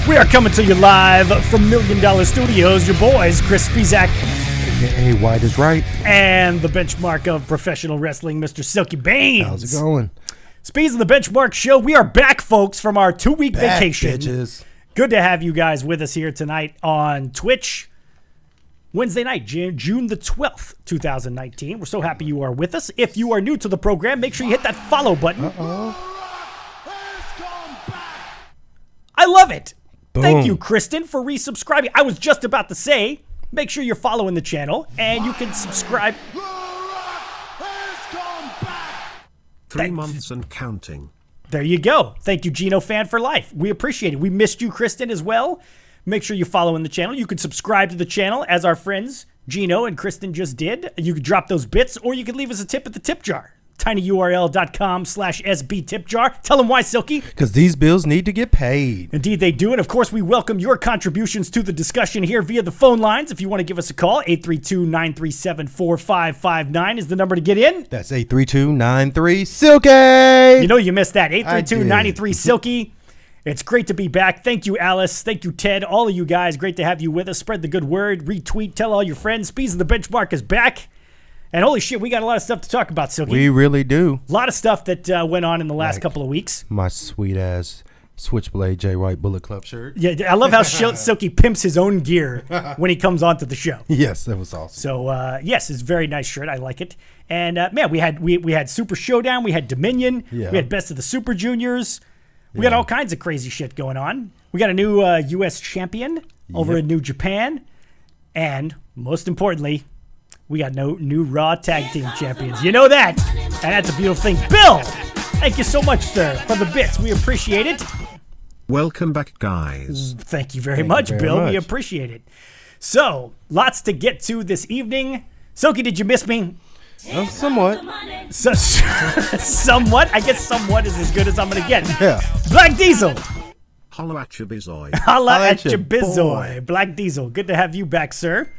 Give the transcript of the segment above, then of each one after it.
We are coming to you live from $1 Million Studios. Your boys, Chris Speezak, a.k.a. White is Right, and the benchmark of professional wrestling, Mr. Silky Baines. How's it going? Speez of the Benchmark Show. We are back, folks, from our 2-week vacation. Bitches. Good to have you guys with us here tonight on Twitch. Wednesday night, June the 12th, 2019. We're so happy you are with us. If you are new to the program, make sure you hit that follow button. I love it. Boom. Thank you, Kristen, for resubscribing. I was just about to say, make sure you're following the channel, and you can subscribe. 3 months and counting. There you go. Thank you, Gino Fan for Life. We appreciate it. We missed you, Kristen, as well. Make sure you're following the channel. You can subscribe to the channel as our friends Gino and Kristen just did. You can drop those bits, or you can leave us a tip at the tip jar. tinyurl.com/sbtipjar. Tell them why, Silky. Because these bills need to get paid. Indeed they do. And of course, we welcome your contributions to the discussion here via the phone lines. If you want to give us a call, 832-937-4559 is the number to get in. That's 832-93-SILKY. You know you missed that. 832-93-SILKY. It's great to be back. Thank you, Alice. Thank you, Ted. All of you guys. Great to have you with us. Spread the good word. Retweet. Tell all your friends. Speez of the Benchmark is back. And holy shit, we got a lot of stuff to talk about, Silky. We really do. A lot of stuff that went on in the last couple of weeks. My sweet-ass Switchblade J. White Bullet Club shirt. Yeah, I love how Silky pimps his own gear when he comes onto the show. Yes, that was awesome. So, yes, it's a very nice shirt. I like it. And, man, we had Super Showdown. We had Dominion. Yeah. We had Best of the Super Juniors. We got all kinds of crazy shit going on. We got a new U.S. champion over in New Japan. And, most importantly, we got no new Raw Tag Team Champions. You know that. And that's a beautiful thing. Bill, thank you so much, sir, for the bits. We appreciate it. Welcome back, guys. Thank you very much, Bill. We appreciate it. So, lots to get to this evening. Silky, did you miss me? Somewhat. Somewhat? I guess somewhat is as good as I'm going to get. Yeah. Black Diesel. Holla at your bizoy. Holla at your bizoy. Black Diesel. Good to have you back, sir.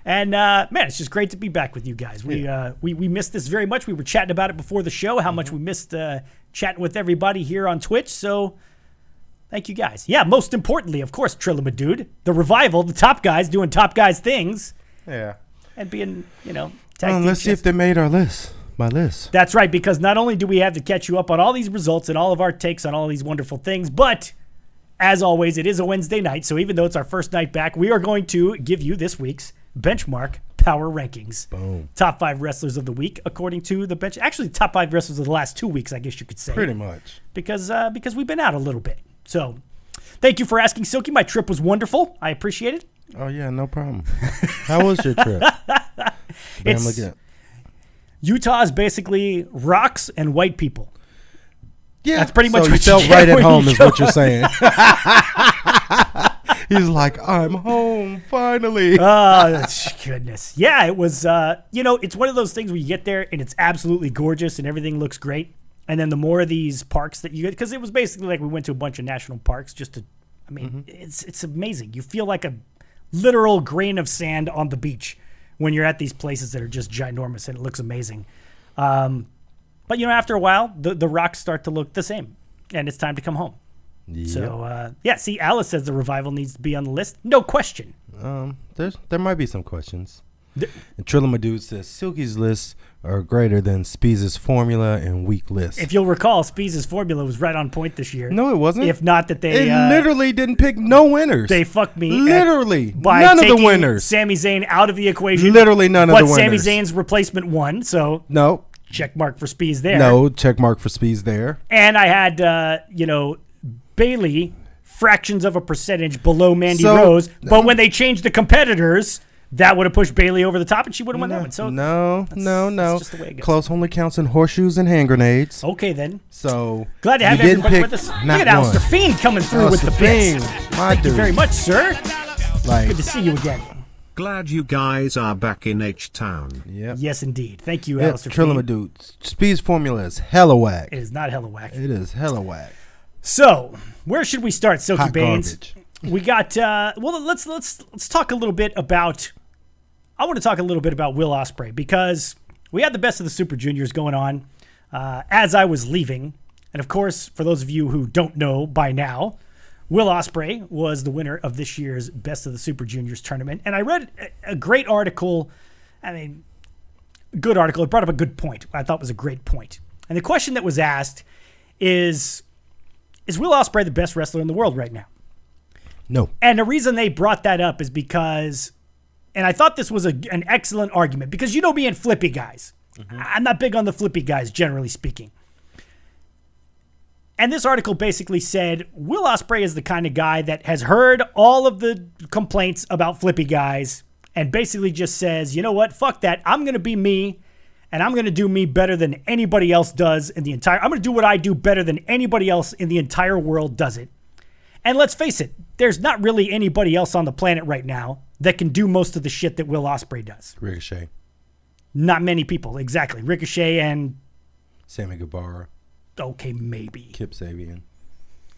And, man, it's just great to be back with you guys. We missed this very much. We were chatting about it before the show, how much we missed chatting with everybody here on Twitch. So, thank you guys. Yeah, most importantly, of course, Trillima Dude, the Revival, the top guys doing top guys things. Yeah. And being, tag team let's see if they made our list. My list. That's right, because not only do we have to catch you up on all these results and all of our takes on all these wonderful things, but as always, it is a Wednesday night. So even though it's our first night back, we are going to give you this week's Benchmark Power Rankings. Boom. Top 5 wrestlers of the week, according to the bench. Actually, top 5 wrestlers of the last 2 weeks, I guess you could say. Pretty much. Because we've been out a little bit. So, thank you for asking, Silky. My trip was wonderful. I appreciate it. Oh, yeah, no problem. How was your trip? Utah is basically rocks and white people. Yeah. That's pretty much so what you felt get right at when home you is go. what you're saying. He's like, I'm home, finally. Oh, goodness. Yeah, it was, it's one of those things where you get there and it's absolutely gorgeous and everything looks great. And then the more of these parks that you get, because it was basically like we went to a bunch of national parks it's amazing. You feel like a literal grain of sand on the beach when you're at these places that are just ginormous and it looks amazing. But, after a while, the rocks start to look the same and it's time to come home. Yep. So, see, Alice says the Revival needs to be on the list. No question. There might be some questions. And Trillima Dude says Silky's lists are greater than Speez's formula and weak lists. If you'll recall, Speez's formula was right on point this year. No, it wasn't. If not that they... It literally didn't pick no winners. They fucked me. Literally. By none of the taking winners. Sami Zayn out of the equation. Literally none of the winners. But Sami Zayn's replacement won, so... No. Check mark for Speez there. No, check mark for Speez there. And I had, Bailey... fractions of a percentage below Mandy Rose, but when they changed the competitors, that would have pushed Bailey over the top, and she would have won that one. So no. That's just the way it goes. Close only counts in horseshoes and hand grenades. Okay, then. So glad to have everybody with us. Look at Alistair Fiend coming through with the bits. Thank you very much, sir. Good to see you again. Glad you guys are back in H-Town. Yep. Yes, indeed. Thank you, Alistair Fiend. Trillima Dude. Speed's formula is hella whack. It is not hella whack. It is hella whack. So, where should we start, Silky Hot Baines? garbage. We got let's talk a little bit about I want to talk a little bit about Will Ospreay because we had the Best of the Super Juniors going on as I was leaving. And of course, for those of you who don't know by now, Will Ospreay was the winner of this year's Best of the Super Juniors tournament. And I read a great article. I mean, good article. It brought up a good point. I thought was a great point. And the question that was asked is Will Ospreay the best wrestler in the world right now? No. And the reason they brought that up is because, and I thought this was an excellent argument, because you know me and flippy guys. Mm-hmm. I'm not big on the flippy guys, generally speaking. And this article basically said, Will Ospreay is the kind of guy that has heard all of the complaints about flippy guys and basically just says, you know what, fuck that. I'm going to be me, and I'm going to do me better than anybody else does in the entire... I'm going to do what I do better than anybody else in the entire world does it. And let's face it, there's not really anybody else on the planet right now that can do most of the shit that Will Ospreay does. Ricochet. Not many people, exactly. Ricochet and... Sammy Guevara. Okay, maybe. Kip Sabian.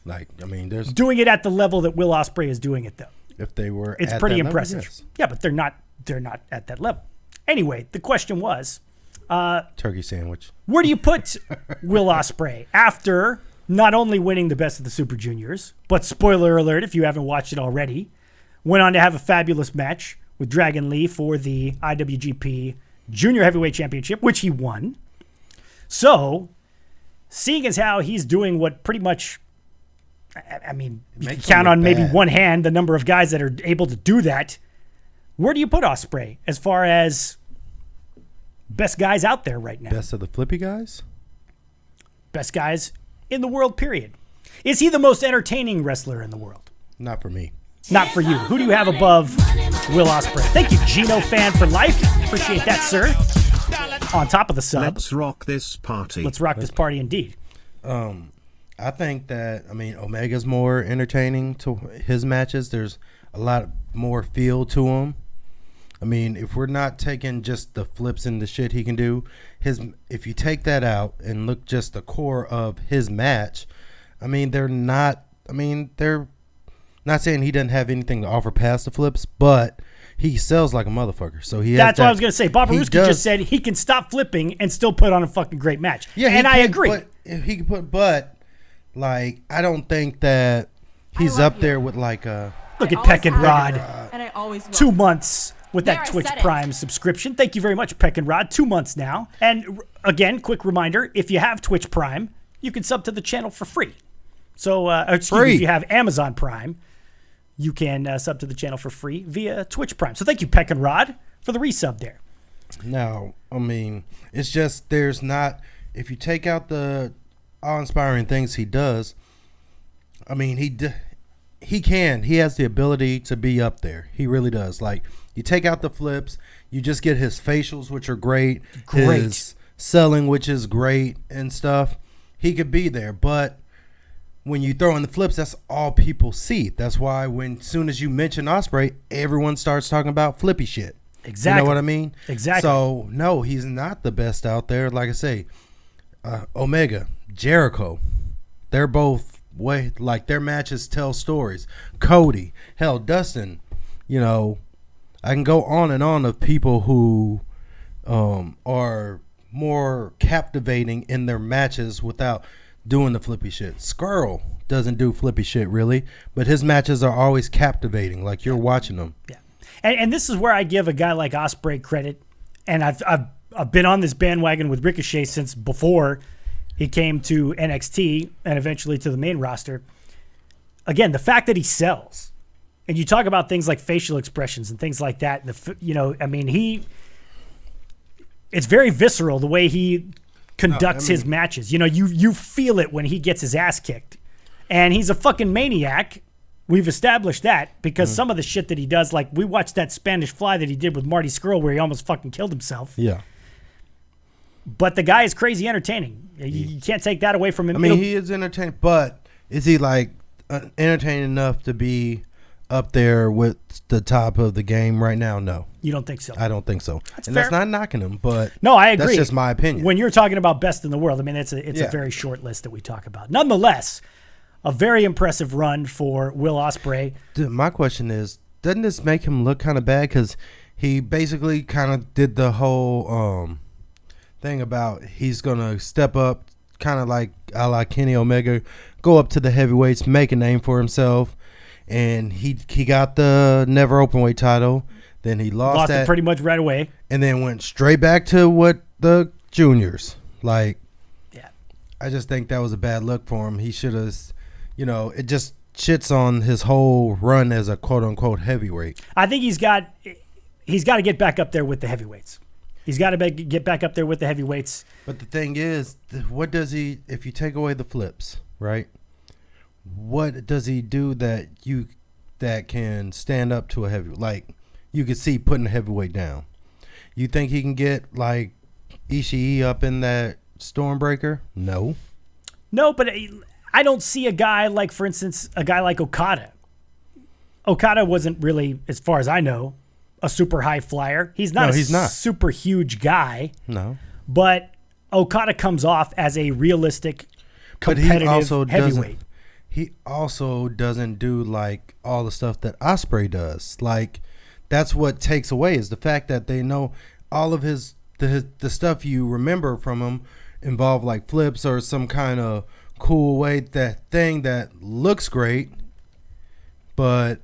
Like, I mean, there's... Doing it at the level that Will Ospreay is doing it, though. If they were it's at pretty that impressive. Level, yes. Yeah, but they're not at that level. Anyway, the question was... turkey sandwich. Where do you put Will Ospreay after not only winning the Best of the Super Juniors, but spoiler alert if you haven't watched it already, went on to have a fabulous match with Dragon Lee for the IWGP Junior Heavyweight Championship, which he won. So, seeing as how he's doing what pretty much, I mean, you can count on maybe one hand the number of guys that are able to do that, where do you put Ospreay as far as best guys out there right now? Best of the flippy guys? Best guys in the world, period. Is he the most entertaining wrestler in the world? Not for me. Not for you. Who do you have above Will Ospreay? Thank you, Gino Fan for life. Appreciate that, sir. On top of the sub. Let's rock this party. Let's rock this party indeed. I think that, I mean, Omega's more entertaining to his matches. There's a lot more feel to him. I mean, if we're not taking just the flips and the shit he can do, if you take that out and look just the core of his match, I mean, they're not saying he doesn't have anything to offer past the flips, but he sells like a motherfucker. So that's what I was going to say. Bob Aruski just said he can stop flipping and still put on a fucking great match. Yeah, and I agree. But I don't think that he's up there with like a... Look at Peck and Rod. And I always will. 2 months with that Twitch Prime subscription. Thank you very much, Peck and Rod. 2 months now. And again, quick reminder, if you have Twitch Prime, you can sub to the channel for free. So, if you have Amazon Prime, you can sub to the channel for free via Twitch Prime. So thank you, Peck and Rod, for the resub there. No, I mean, it's just there's not... If you take out the awe-inspiring things he does, I mean, he has the ability to be up there. He really does. Like, you take out the flips, you just get his facials, which are great. His selling, which is great and stuff. He could be there, but when you throw in the flips, that's all people see. That's why soon as you mention Ospreay, everyone starts talking about flippy shit. Exactly. You know what I mean? Exactly. So, no, he's not the best out there. Like I say, Omega, Jericho, they're both their matches tell stories. Cody, hell, Dustin, you know, I can go on and on of people who are more captivating in their matches without doing the flippy shit. Skrull doesn't do flippy shit really, but his matches are always captivating. Like you're watching them. Yeah, and this is where I give a guy like Ospreay credit. And I've been on this bandwagon with Ricochet since before he came to NXT and eventually to the main roster. Again, the fact that he sells, and you talk about things like facial expressions and things like that. It's very visceral the way he conducts his matches. You know, you feel it when he gets his ass kicked. And he's a fucking maniac. We've established that because some of the shit that he does, like we watched that Spanish Fly that he did with Marty Scurll where he almost fucking killed himself. Yeah. But the guy is crazy entertaining. You can't take that away from him. I mean, he is entertaining, but is he like entertaining enough to be up there with the top of the game right now? No. You don't think so? I don't think so. That's and fair. That's not knocking him, but no, I agree. That's just my opinion. When you're talking about best in the world, I mean, it's a very short list that we talk about. Nonetheless, a very impressive run for Will Ospreay. Dude, my question is, doesn't this make him look kind of bad? Because he basically kind of did the whole thing about he's going to step up, kind of like a la Kenny Omega, go up to the heavyweights, make a name for himself, and he got the never openweight title. Then he lost it pretty much right away, and then went straight back to what the juniors. Like, yeah, I just think that was a bad look for him. He should have, it just shits on his whole run as a quote unquote heavyweight. I think he's got to get back up there with the heavyweights. He's got to get back up there with the heavyweights. But the thing is, what does he? If you take away the flips, right? What does he do that can stand up to a heavyweight? Like, you could see putting a heavyweight down. You think he can get like Ishii up in that Stormbreaker? No, but I don't see a guy like, for instance, a guy like Okada. Okada wasn't really, as far as I know, a super high flyer. He's not super huge guy. No. But Okada comes off as a realistic, competitive heavyweight. He also doesn't do like all the stuff that Ospreay does. Like, that's what takes away is the fact that they know all of the stuff you remember from him involve like flips or some kind of cool way, that thing that looks great, but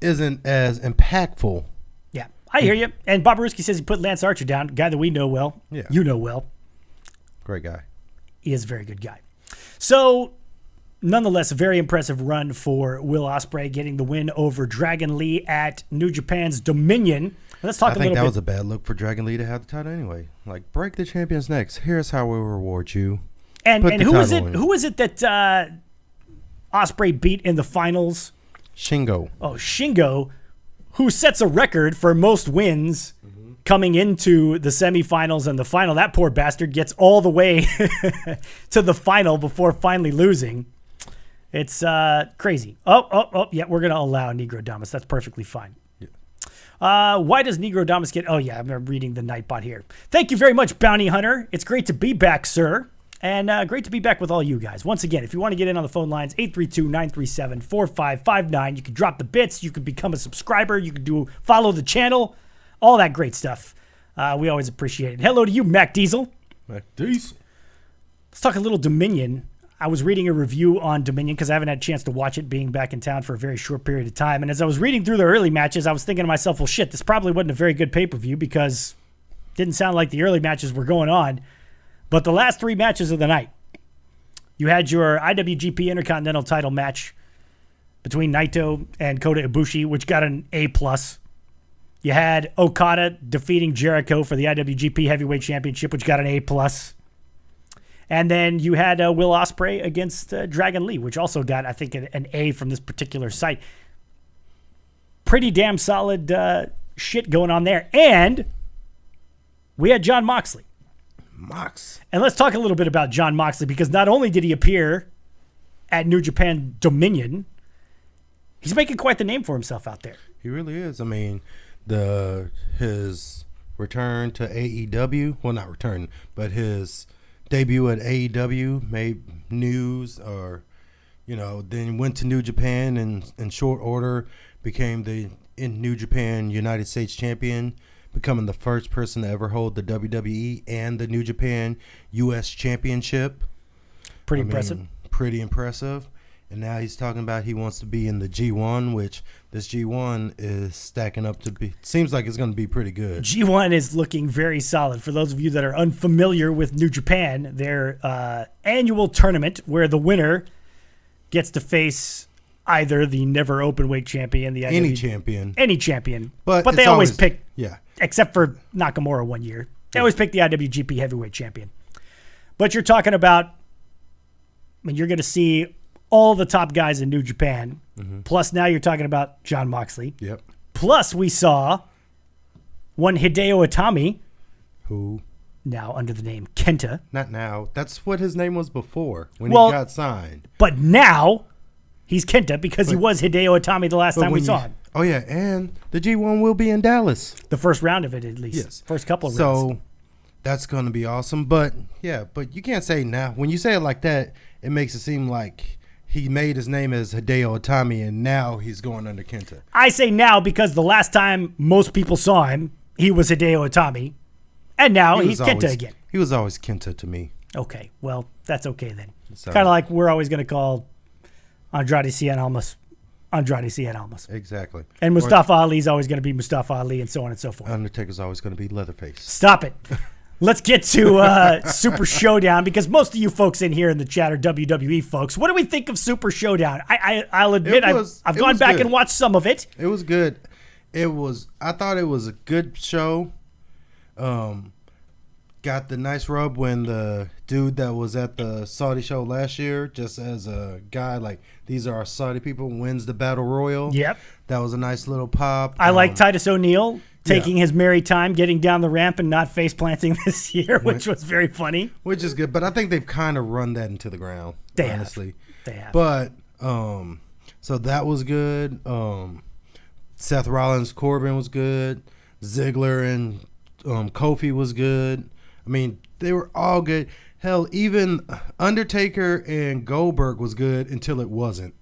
isn't as impactful. Yeah, I hear you. And Bobaruski says he put Lance Archer down, a guy that we know well. Yeah. You know well. Great guy. He is a very good guy. So, nonetheless, a very impressive run for Will Ospreay, getting the win over Dragon Lee at New Japan's Dominion. Let's talk a little bit. I think that was a bad look for Dragon Lee to have the title anyway. Like, break the champion's necks. Here's how we reward you. And who is it? Who is it that Ospreay beat in the finals? Shingo. Oh, Shingo, who sets a record for most wins coming into the semifinals and the final. That poor bastard gets all the way to the final before finally losing. It's crazy. Oh, yeah, we're going to allow Negrodamus. That's perfectly fine. Yeah. Why does Negrodamus get... Oh, yeah, I'm reading the Nightbot here. Thank you very much, Bounty Hunter. It's great to be back, sir. And great to be back with all you guys. Once again, if you want to get in on the phone lines, 832-937-4559. You can drop the bits. You can become a subscriber. You can follow the channel. All that great stuff. We always appreciate it. Hello to you, Mac Diesel. Mac Diesel. Let's talk a little Dominion. I was reading a review on Dominion because I haven't had a chance to watch it, being back in town for a very short period of time. And as I was reading through the early matches, I was thinking to myself, well, shit, this probably wasn't a very good pay-per-view because it didn't sound like the early matches were going on. But the last three matches of the night, you had your IWGP Intercontinental title match between Naito and Kota Ibushi, which got an A+. You had Okada defeating Jericho for the IWGP Heavyweight Championship, which got an A+. And then you had Will Ospreay against Dragon Lee, which also got, I think, an A from this particular site. Pretty damn solid shit going on there. And we had Jon Moxley. And let's talk a little bit about Jon Moxley, because not only did he appear at New Japan Dominion, he's making quite the name for himself out there. He really is. I mean, his return to AEW, well, not return, but his debut at AEW made news, or, then went to New Japan and in short order became the New Japan United States champion, becoming the first person to ever hold the WWE and the New Japan U.S. Championship. Pretty impressive. Pretty impressive. And now he's talking about he wants to be in the G1, which this G1 is stacking up to be, seems like it's going to be pretty good. G1 is looking very solid. For those of you that are unfamiliar with New Japan, their annual tournament where the winner gets to face either the never openweight champion, any champion. But they always pick, yeah, except for Nakamura one year, they always pick the IWGP heavyweight champion. But you're talking about, you're going to see all the top guys in New Japan. Mm-hmm. Plus now you're talking about Jon Moxley. Yep. Plus we saw one Hideo Itami, who now under the name Kenta. Not now. That's what his name was before when he got signed. But now he's Kenta because he was Hideo Itami the last time we saw him. Oh, yeah, and the G1 will be in Dallas. The first round of it, at least. Yes. First couple of rounds. So that's going to be awesome. But, yeah, you can't say now. When you say it like that, it makes it seem like he made his name as Hideo Itami, and now he's going under Kenta. I say now because the last time most people saw him, he was Hideo Itami, and now he's Kenta again. He was always Kenta to me. Okay, well, that's okay then. So- Kind of like we're always going to call Andrade Cien Almas Andrade Cien Almas. Exactly. And Mustafa Ali's always going to be Mustafa Ali and so on and so forth. Undertaker's always going to be Leatherface. Stop it. Let's get to Super Showdown because most of you folks in here in the chat are WWE folks. What do we think of Super Showdown? I'll admit I've gone back and watched some of it. It was good. I thought it was a good show. Got the nice rub when the dude that was at the Saudi show last year, just as a guy, like, these are our Saudi people, wins the Battle Royal. Yep. That was a nice little pop. I like Titus O'Neil taking his merry time, getting down the ramp and not face planting this year, which was very funny. Which is good, but I think they've kind of run that into the ground, honestly. They have. But, so that was good. Seth Rollins, Corbin was good. Ziggler and Kofi was good. I mean, they were all good. Hell, even Undertaker and Goldberg was good until it wasn't.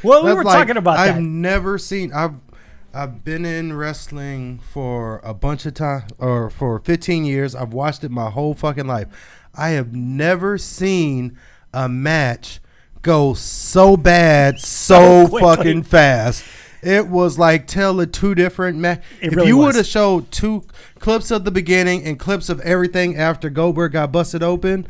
Well, we were talking about that. I've never seen. I've been in wrestling for a bunch of time, or for 15 years. I've watched it my whole fucking life. I have never seen a match go so bad so fucking fast. It was like tell of two different matches. If really you was. would have showed two clips of the beginning and clips of everything after Goldberg got busted open,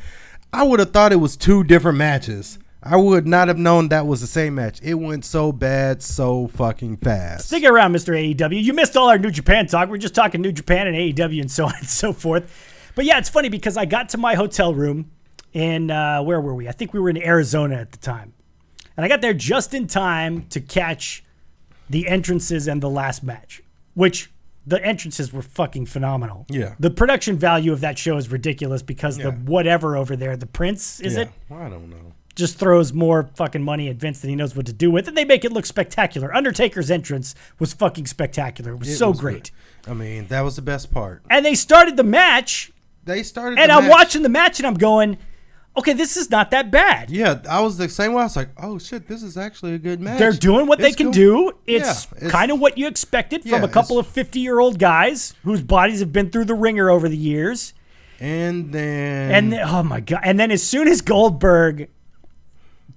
I would have thought it was two different matches. I would not have known that was the same match. It went so bad, so fucking fast. Stick around, Mr. AEW. You missed all our New Japan talk. We're just talking New Japan and AEW and so on and so forth. But yeah, it's funny because I got to my hotel room in, where were we? I think we were in Arizona at the time. And I got there just in time to catch the entrances and the last match, which the entrances were fucking phenomenal. Yeah. The production value of that show is ridiculous because the whatever over there, the Prince, is it? I don't know. Just throws more fucking money at Vince than he knows what to do with, and they make it look spectacular. Undertaker's entrance was fucking spectacular. It was so great. Good. I mean, that was the best part. And they started the match. And I'm watching the match, and I'm going, okay, this is not that bad. Yeah, I was the same way. I was like, oh, shit, this is actually a good match. They're doing what they can do. It's it's kind of what you expected from a couple of 50-year-old guys whose bodies have been through the ringer over the years. And then oh, my God. And then as soon as Goldberg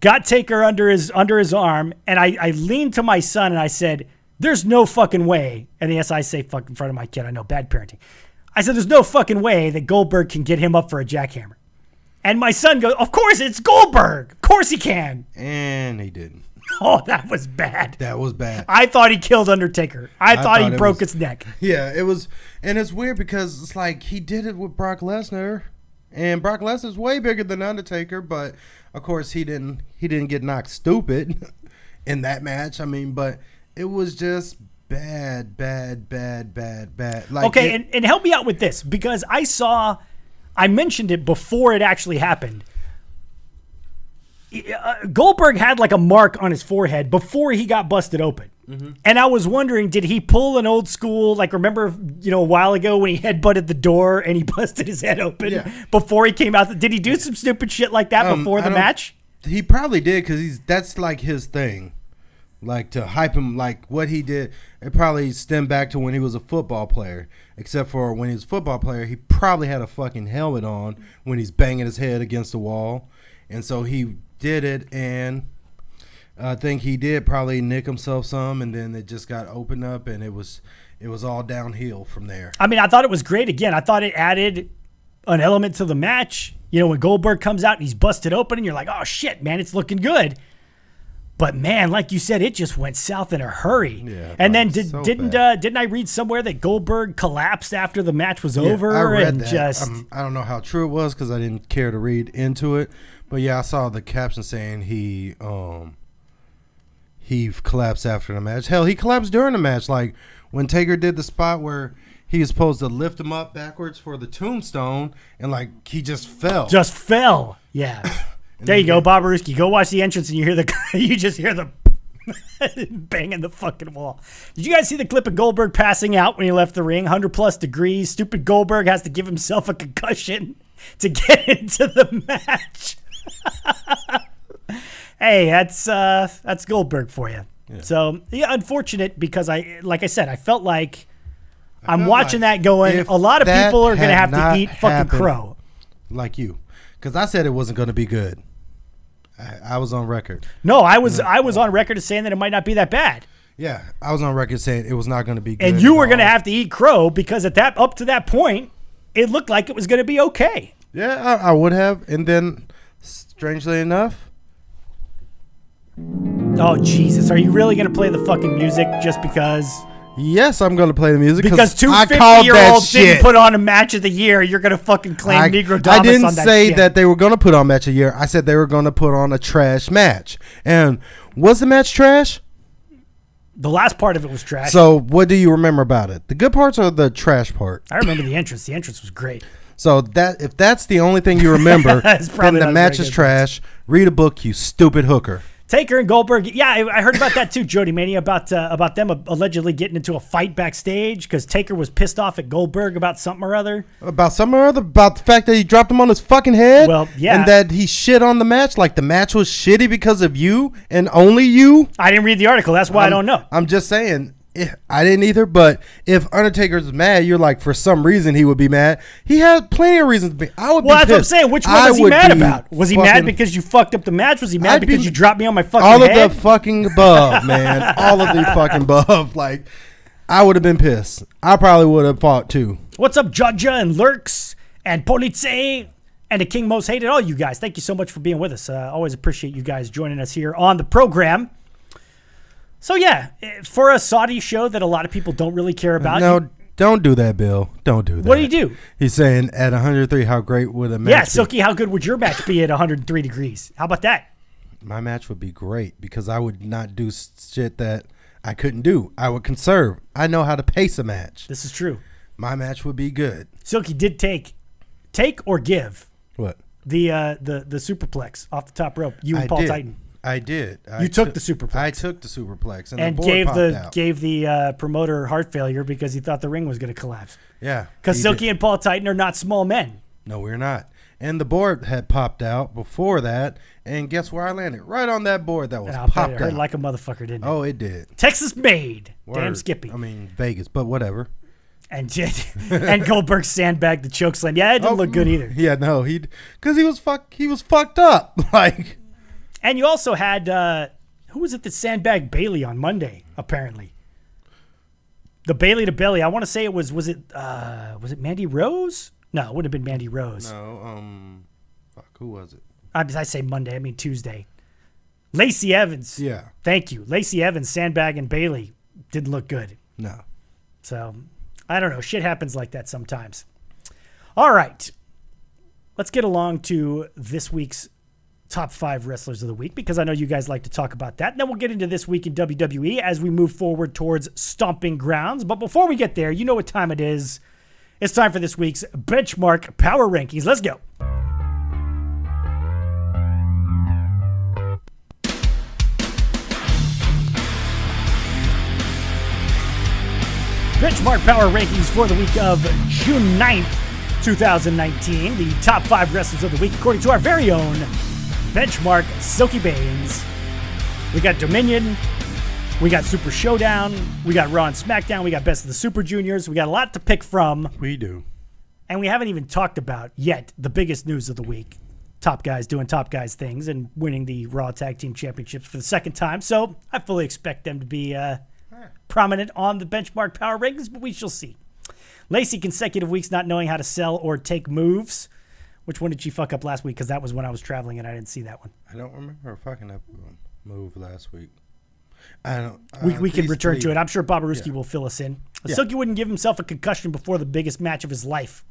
got Taker under his arm, and I leaned to my son and I said, there's no fucking way. And yes, I say fuck in front of my kid. I know, bad parenting. I said, there's no fucking way that Goldberg can get him up for a jackhammer. And my son goes, of course, it's Goldberg. Of course he can. And he didn't. Oh, that was bad. That was bad. I thought he killed Undertaker. I thought he broke his neck. Yeah, it was. And it's weird because it's like he did it with Brock Lesnar. And Brock Lesnar's way bigger than Undertaker. But, of course, he didn't get knocked stupid in that match. I mean, but it was just bad. Like, okay, and help me out with this because I mentioned it before it actually happened. Goldberg had like a mark on his forehead before he got busted open. Mm-hmm. And I was wondering, did he pull an old school, like remember, a while ago when he headbutted the door and he busted his head open before he came out? Did he do some stupid shit like that before the match? He probably did because that's like his thing. Like to hype him, like what he did, it probably stemmed back to when he was a football player. Except for when he was a football player, he probably had a fucking helmet on when he's banging his head against the wall. And so he did it, and I think he did probably nick himself some, and then it just got opened up, and it was all downhill from there. I mean, I thought it was great. Again, I thought it added an element to the match. When Goldberg comes out and he's busted open, and you're like, oh, shit, man, it's looking good. But man, like you said, it just went south in a hurry. Yeah, and then didn't I read somewhere that Goldberg collapsed after the match was over? I read and that. I don't know how true it was because I didn't care to read into it. But yeah, I saw the caption saying he collapsed after the match. Hell, he collapsed during the match. Like when Taker did the spot where he was supposed to lift him up backwards for the tombstone, and like he just fell. Yeah. There you go, Bob Aruski. Go watch the entrance, and you just hear the banging the fucking wall. Did you guys see the clip of Goldberg passing out when he left the ring? 100+ degrees. Stupid Goldberg has to give himself a concussion to get into the match. Hey, that's Goldberg for you. Yeah. So yeah, unfortunate because like I said, I felt like I'm watching that going. A lot of people are gonna have to eat fucking crow. Like you. Because I said it wasn't going to be good. I was on record. No, I was on record as saying that it might not be that bad. Yeah, I was on record saying it was not going to be good. And you were going to have to eat crow because up to that point, it looked like it was going to be okay. Yeah, I would have. And then, strangely enough. Oh, Jesus. Are you really going to play the fucking music just because? Yes, I'm going to play the music. Because two 50-year-olds didn't put on a match of the year, you're going to fucking claim Negro Domus on that shit. I didn't say that they were going to put on match of the year. I said they were going to put on a trash match. And was the match trash? The last part of it was trash. So what do you remember about it? The good parts or the trash part? I remember the entrance. The entrance was great. So that if that's the only thing you remember, then the match is trash. Read a book, you stupid hooker. Taker and Goldberg. Yeah, I heard about that too, Jody Mania, about them allegedly getting into a fight backstage because Taker was pissed off at Goldberg about something or other. About the fact that he dropped him on his fucking head? Well, yeah. And that he shit on the match, like the match was shitty because of you and only you? I didn't read the article. That's why I don't know. I'm just saying. I didn't either, but if Undertaker's mad, you're like, for some reason he would be mad. He had plenty of reasons to be. I would be that's pissed. what I'm saying. Which one was he mad about? Was he mad because you fucked up the match? Was he mad because you dropped me on my fucking head? All of the fucking above, man. All of the fucking above. Like, I would have been pissed. I probably would have fought too. What's up, Judja and Lurks and Police and the King Most Hated? All you guys, thank you so much for being with us. Always appreciate you guys joining us here on the program. So, yeah, for a Saudi show that a lot of people don't really care about. No, don't do that, Bill. Don't do that. What do you do? He's saying at 103, how great would a match be? Yeah, Silky, how good would your match be at 103 degrees? How about that? My match would be great because I would not do shit that I couldn't do. I would conserve. I know how to pace a match. This is true. My match would be good. Silky did take or give what? The superplex off the top rope. You and Paul Titan. I did. You took the superplex. I took the superplex and gave the promoter heart failure because he thought the ring was going to collapse. Yeah, because Silky and Paul Titan are not small men. No, we're not. And the board had popped out before that, and guess where I landed? Right on that board that was popped out. It hurt like a motherfucker, didn't it? Oh, it did. Texas made. Word. Damn Skippy. I mean Vegas, but whatever. And Goldberg sandbagged the chokeslam. Yeah, it didn't look good either. Yeah, no, because he was fucked up like. And you also had, who was it that sandbagged Bailey on Monday, apparently? The Bailey to Bailey. I want to say it was it Mandy Rose? No, it wouldn't have been Mandy Rose. No, who was it? I say Monday, I mean Tuesday. Lacey Evans. Yeah. Thank you. Lacey Evans sandbagging Bailey didn't look good. No. So, I don't know. Shit happens like that sometimes. All right. Let's get along to this week's top 5 wrestlers of the week, because I know you guys like to talk about that. And then we'll get into this week in WWE as we move forward towards Stomping Grounds. But before we get there, you know what time it is. It's time for this week's Benchmark Power Rankings. Let's go. Benchmark Power Rankings for the week of June 9th, 2019. The top 5 wrestlers of the week according to our very own Benchmark Silky Baines. We got Dominion. We got Super Showdown. We got Raw and SmackDown. We got Best of the Super Juniors. We got a lot to pick from. We do. And we haven't even talked about yet the biggest news of the week. Top guys doing top guys things and winning the Raw Tag Team Championships for the second time. So I fully expect them to be prominent on the Benchmark Power Rankings, but we shall see. Lacey, consecutive weeks not knowing how to sell or take moves. Which one did she fuck up last week? Because that was when I was traveling and I didn't see that one. I don't remember fucking up a move last week. We can return to it. I'm sure Bobaruski will fill us in. Yeah. Silky wouldn't give himself a concussion before the biggest match of his life.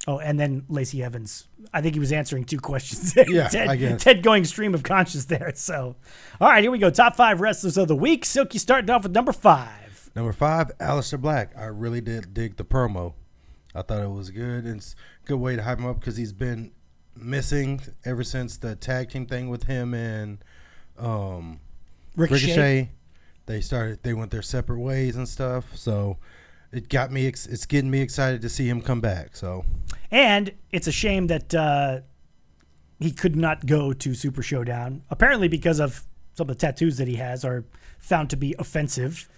Oh, and then Lacey Evans. I think he was answering 2 questions there. Yeah, I guess. Ted going stream of conscious there. So, all right, here we go. Top 5 wrestlers of the week. Silky starting off with number 5. Number 5, Aleister Black. I really did dig the promo. I thought it was good. It's a good way to hype him up because he's been missing ever since the tag team thing with him and Ricochet. They went their separate ways and stuff. So it's getting me excited to see him come back. So, and it's a shame that he could not go to Super Showdown, apparently because of some of the tattoos that he has are found to be offensive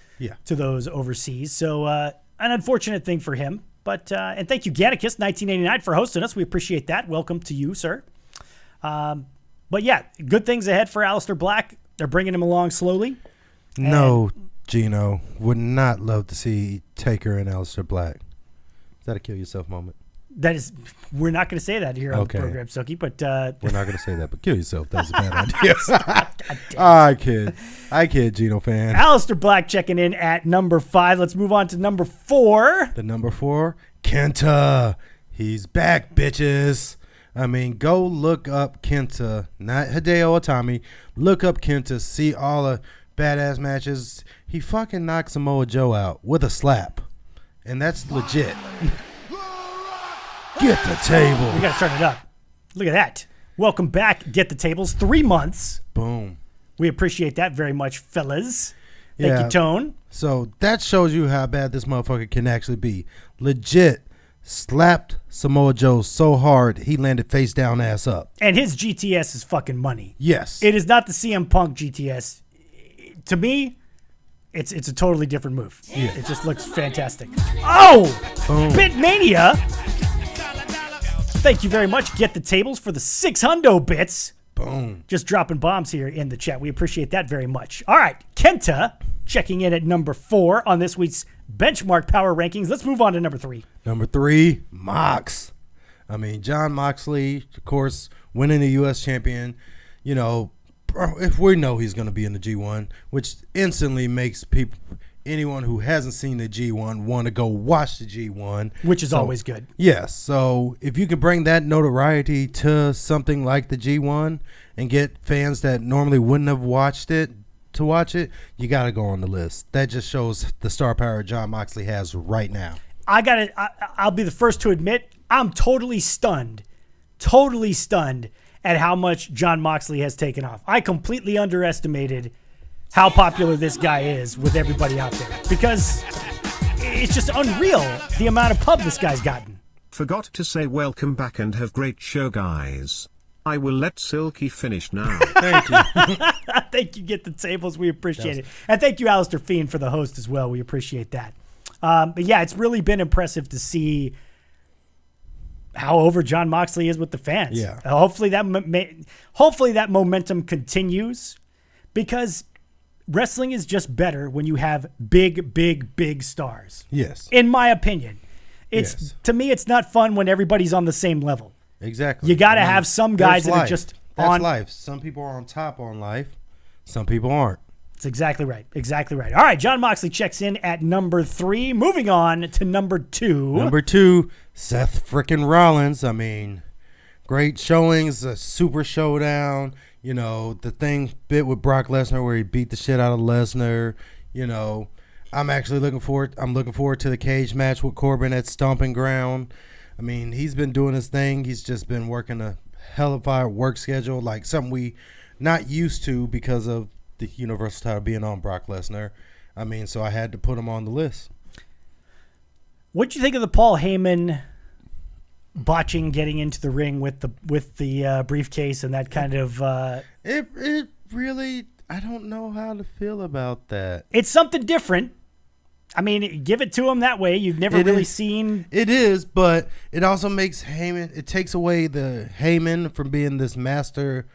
to those overseas. So an unfortunate thing for him. And thank you, Gannicus 1989, for hosting us. We appreciate that. Welcome to you, sir. But yeah, good things ahead for Aleister Black. They're bringing him along slowly. No, Gino, would not love to see Taker and Aleister Black. Is that a kill yourself moment? That is, we're not going to say that here on the program, Soki, but we're not going to say that, but kill yourself. That was a bad idea. I kid, Gino fan. Aleister Black checking in at number 5. Let's move on to number 4. The number 4, Kenta. He's back, bitches. I mean, go look up Kenta, not Hideo Itami. Look up Kenta, see all the badass matches. He fucking knocked Samoa Joe out with a slap, and that's legit. Get the table. We got to turn it up. Look at that. Welcome back. Get the tables. 3 months. Boom. We appreciate that very much, fellas. Thank you, Tone. So that shows you how bad this motherfucker can actually be. Legit slapped Samoa Joe so hard he landed face down, ass up. And his GTS is fucking money. Yes. It is not the CM Punk GTS. To me, it's a totally different move. Yeah. It just looks fantastic. Oh! Boom. Bitmania! Thank you very much. Get the tables for the 600 bits. Boom. Just dropping bombs here in the chat. We appreciate that very much. All right. Kenta checking in at number 4 on this week's Benchmark Power Rankings. Let's move on to number 3. Number 3, Mox. I mean, John Moxley, of course, winning the U.S. champion. You know, if we know he's going to be in the G1, which instantly makes anyone who hasn't seen the G1 want to go watch the G1. Which is always good. Yes. So if you can bring that notoriety to something like the G1 and get fans that normally wouldn't have watched it to watch it, you got to go on the list. That just shows the star power John Moxley has right now. I'll be the first to admit, I'm totally stunned at how much John Moxley has taken off. I completely underestimated how popular this guy is with everybody out there, because it's just unreal the amount of pub this guy's gotten. Forgot to say welcome back and have great show, guys. I will let Silky finish now. Thank you. Thank you, Get the Tables. We appreciate it. And thank you, Alistair Fiend, for the host as well. We appreciate that. But yeah, it's really been impressive to see how over John Moxley is with the fans. Yeah. Hopefully that momentum continues, because wrestling is just better when you have big stars. Yes. In my opinion. To me, it's not fun when everybody's on the same level. Exactly. You got to have some guys that are just That's life. Some people are on top on life. Some people aren't. That's exactly right. Exactly right. All right, John Moxley checks in at number 3. Moving on to number 2. Number 2, Seth frickin' Rollins. I mean, great showings, a super showdown. You know, the thing bit with Brock Lesnar where he beat the shit out of Lesnar. You know, I'm looking forward to the cage match with Corbin at Stomping Ground. I mean, he's been doing his thing. He's just been working a hellified work schedule, like something we not used to because of the Universal title being on Brock Lesnar. I mean, so I had to put him on the list. What'd you think of the Paul Heyman botching getting into the ring with the briefcase and that kind of? It really, I don't know how to feel about that. It's something different. I mean, give it to him that way. You've never really seen. It is, but it also makes Heyman. It takes away the Heyman from being this master.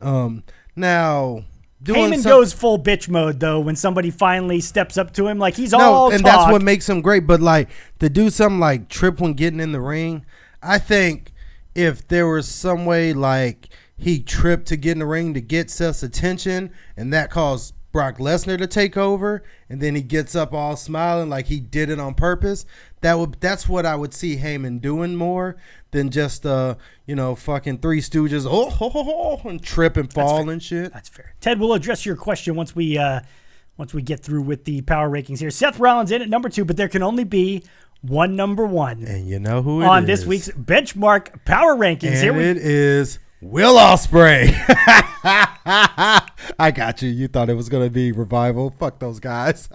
Now, Heyman goes full bitch mode though when somebody finally steps up to him, like he's all and talk. That's what makes him great. But like to do something like trip when getting in the ring, I think if there was some way like he tripped to get in the ring to get Seth's attention, and that caused Brock Lesnar to take over, and then he gets up all smiling like he did it on purpose. That's what I would see Heyman doing more than just fucking Three Stooges and trip and fall and shit. That's fair. Ted, we'll address your question once we get through with the power rankings here. Seth Rollins in at number 2, but there can only be one number 1. And you know who it on is. This week's Benchmark Power Rankings. And it is Will Ospreay. I got you. You thought it was going to be Revival. Fuck those guys.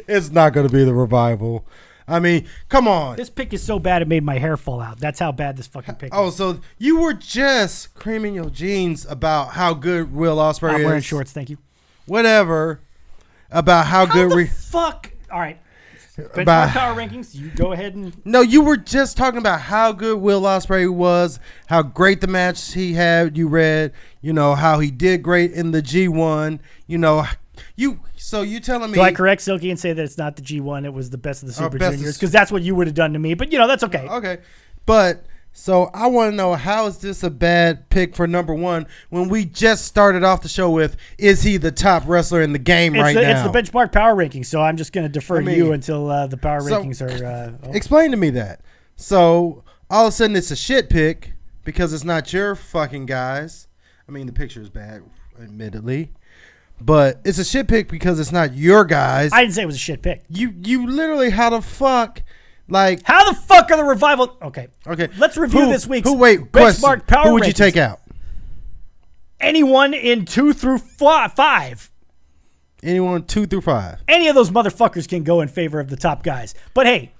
It's not going to be the Revival. I mean, come on. This pick is so bad it made my hair fall out. That's how bad this fucking pick is. Oh, so you were just creaming your jeans about how good Will Ospreay is. I'm wearing shorts, thank you. Whatever. About how good... the fuck? All right. Benchmark power rankings. You go ahead and. No, you were just talking about how good Will Ospreay was, how great the match he had. You read, how he did great in the G1. So you telling me? Do I correct Silky and say that it's not the G1? It was the best of the Super Juniors because that's what you would have done to me. But that's okay. Okay, but. So I want to know, how is this a bad pick for number one when we just started off the show with, is he the top wrestler in the game now? It's the benchmark power rankings, so I'm just going to defer to you until the power rankings are... Explain to me that. So all of a sudden it's a shit pick because it's not your fucking guys. I mean, the picture is bad, admittedly. But it's a shit pick because it's not your guys. I didn't say it was a shit pick. You literally, how the fuck... how the fuck are the Revival? Okay. Let's review this week's benchmark power rankings. Who would you take out? Anyone in 2 through 5. Anyone 2 through 5. Any of those motherfuckers can go in favor of the top guys. But hey,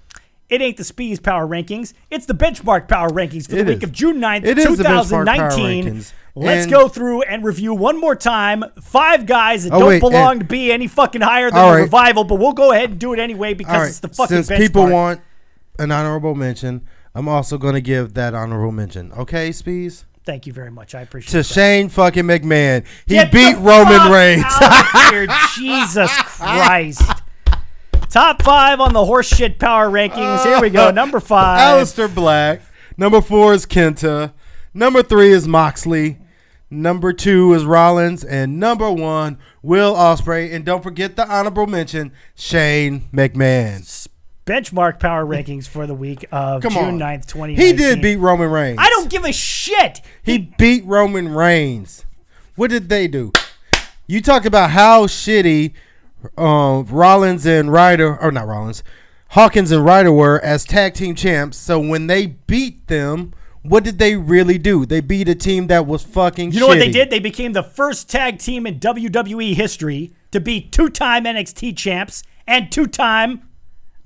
it ain't the Speez power rankings. It's the benchmark power rankings for the week of June 9th, 2019. Let's go through and review one more time 5 guys that don't belong to be any fucking higher than the Revival, but we'll go ahead and do it anyway because it's the fucking benchmark. Since people want an honorable mention, I'm also going to give that honorable mention. Okay, Speez? Thank you very much. I appreciate it. To Shane fucking McMahon. He beat Roman Reigns. Here, Jesus Christ. Top 5 on the horseshit power rankings. Here we go. Number 5. Aleister Black. Number 4 is Kenta. Number 3 is Moxley. Number 2 is Rollins. And number 1, Will Ospreay. And don't forget the honorable mention, Shane McMahon. Benchmark power rankings for the week of June 9th, 2019. He did beat Roman Reigns. I don't give a shit. He beat Roman Reigns. What did they do? You talked about how shitty Rollins and Ryder, or not Rollins, Hawkins and Ryder were as tag team champs. So when they beat them, what did they really do? They beat a team that was fucking shitty. You know what they did? They became the first tag team in WWE history to beat 2-time NXT champs and 2-time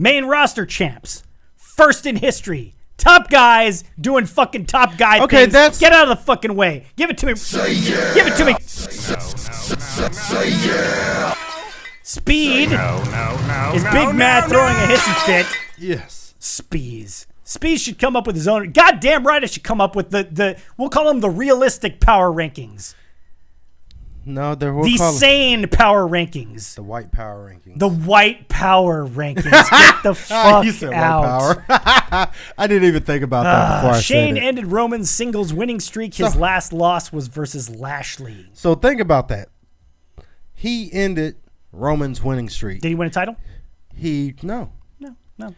main roster champs. First in history. Top guys doing fucking top guy things. Get out of the fucking way. Give it to me. Give it to me. Say yeah. Speed is Big Matt throwing a hissy fit. Yes. Speez should come up with his own. Goddamn right, it should come up with the we'll call them the realistic power rankings. No, the sane power rankings. The white power rankings. The white power rankings. Get the fuck you said out. White power. I didn't even think about that before I said it. Shane ended Roman's singles winning streak. His last loss was versus Lashley. So think about that. He ended Roman's winning streak. Did he win a title? No.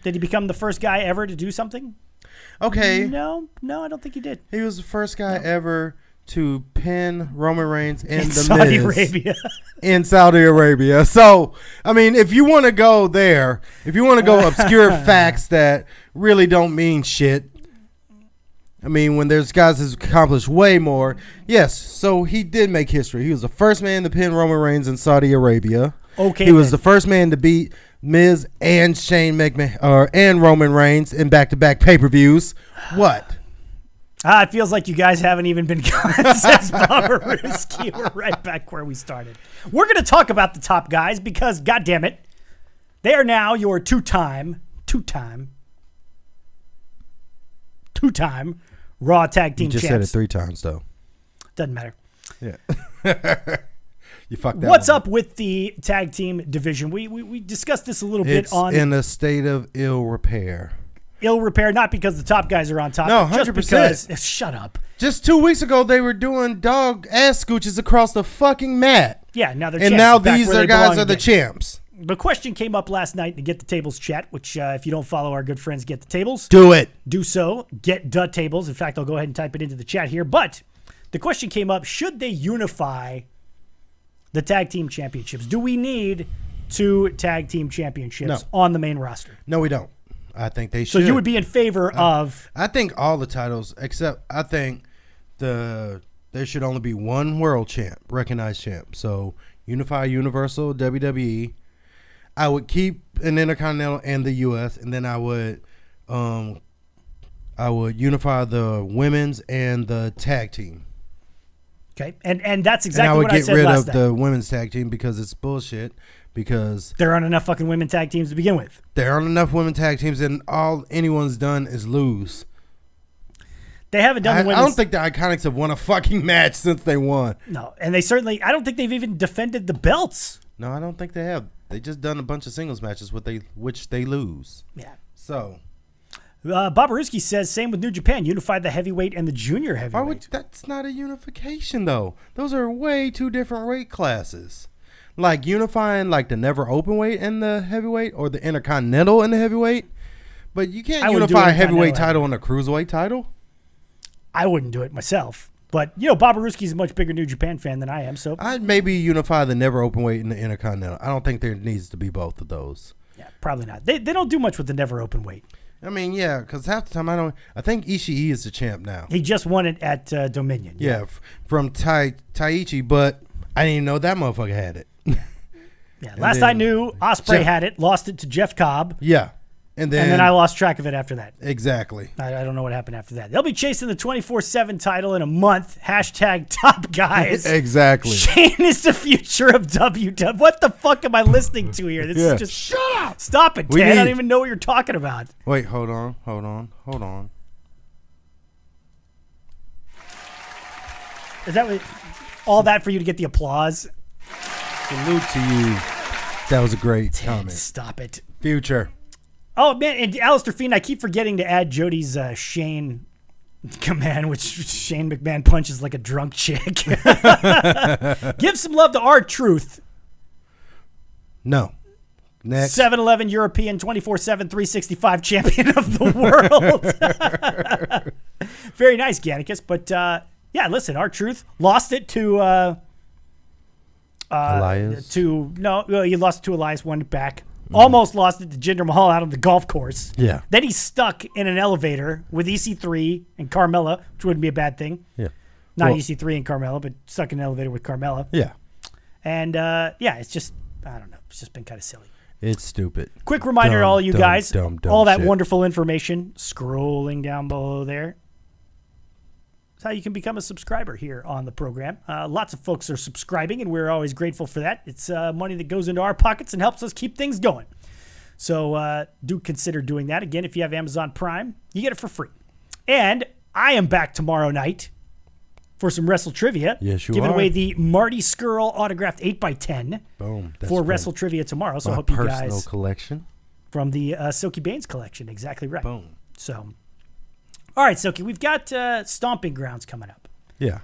Did he become the first guy ever to do something? Okay. No, I don't think he did. He was the first guy ever to pin Roman Reigns in the Saudi Miz Arabia. In Saudi Arabia. So, I mean, if you want to go there, if you want to go obscure facts that really don't mean shit, I mean, when there's guys that's accomplished way more, yes. So he did make history. He was the first man to pin Roman Reigns in Saudi Arabia. Okay. He was the first man to beat Miz and Shane McMahon and Roman Reigns in back-to-back pay-per-views. What? It feels like you guys haven't even been gone since Bomber Ruski. We're right back where we started. We're going to talk about the top guys because, goddammit, they are now your two-time Raw Tag Team champs. You just said it 3 times, though. Doesn't matter. Yeah. You fucked that. What's up with the tag team division? We discussed this a little bit on... It's in a state of ill repair. Ill repair, not because the top guys are on top. No, 100%. Just because... Shut up. Just 2 weeks ago, they were doing dog ass scooches across the fucking mat. Yeah, now they're champs. And now these guys are the champs. The question came up last night in the Get the Tables chat, which if you don't follow our good friends Get the Tables, do it. Do so. Get the Tables. In fact, I'll go ahead and type it into the chat here. But the question came up, should they unify the tag team championships? Do we need 2 tag team championships on the main roster? No, we don't. I think they should. So you would be in favor of... I think all the titles, except I think there should only be one world champ, recognized champ. So unify Universal, WWE. I would keep an Intercontinental and the U.S., and then I would unify the women's and the tag team. Okay, and that's exactly what I said last night. And I would get rid of the women's tag team because it's bullshit. because there aren't enough fucking women tag teams to begin with. There aren't enough women tag teams, and all anyone's done is lose. They haven't done the women's. I don't think the Iconics have won a fucking match since they won. No, and they certainly, I don't think they've even defended the belts. No, I don't think they have. They just done a bunch of singles matches which they lose. Yeah. So. Bobaruski says, same with New Japan, unified the heavyweight and the junior heavyweight. That's not a unification, though. Those are way two different weight classes. Like unifying like the never open weight and the heavyweight, or the intercontinental and the heavyweight. But you can't unify a heavyweight title and a cruiserweight title. I wouldn't do it myself. But, Bobaruski's a much bigger New Japan fan than I am. So I'd maybe unify the never open weight and the intercontinental. I don't think there needs to be both of those. Yeah, probably not. They don't do much with the never open weight. I mean, yeah, because half the time I think Ishii is the champ now. He just won it at Dominion. Yeah, from Taichi, but I didn't even know that motherfucker had it. Yeah, last I knew, Ospreay had it, lost it to Jeff Cobb. Yeah. And then I lost track of it after that. Exactly. I don't know what happened after that. They'll be chasing the 24/7 title in a month. # top guys. Exactly. Shane is the future of WW. What the fuck am I listening to here? This is just shut up. Stop it, Ted. I don't even know what you're talking about. Wait, hold on. Is that what, all that for you to get the applause? Salute to you. That was a great Ted, comment. Stop it. Future. Oh, man, and Alistair Fiend, I keep forgetting to add Jody's Shane command, which Shane McMahon punches like a drunk chick. Give some love to R-Truth. No. Next. 7-Eleven European 24/7 365 champion of the world. Very nice, Gannicus. But, yeah, listen, R-Truth lost it to... Elias? He lost it to Elias, won it back. Almost lost it to Jinder Mahal out on the golf course. Yeah. Then he's stuck in an elevator with EC3 and Carmella, which wouldn't be a bad thing. Yeah. Not EC3 and Carmella, but stuck in an elevator with Carmella. Yeah. And, it's just, I don't know. It's just been kind of silly. It's stupid. Quick reminder to all you guys, all that shit. wonderful information scrolling down below there. That's how you can become a subscriber here on the program. Lots of folks are subscribing, and we're always grateful for that. It's money that goes into our pockets and helps us keep things going. So do consider doing that. Again, if you have Amazon Prime, you get it for free. And I am back tomorrow night for some Wrestle Trivia. Yes, you giving are. away the Marty Skrull autographed 8x10 Boom. for Wrestle Trivia tomorrow. So I My hope you personal guys... collection. From the Silky Baines collection. Exactly right. Boom. So... All right, Silky, we've got Stomping Grounds coming up. Yeah,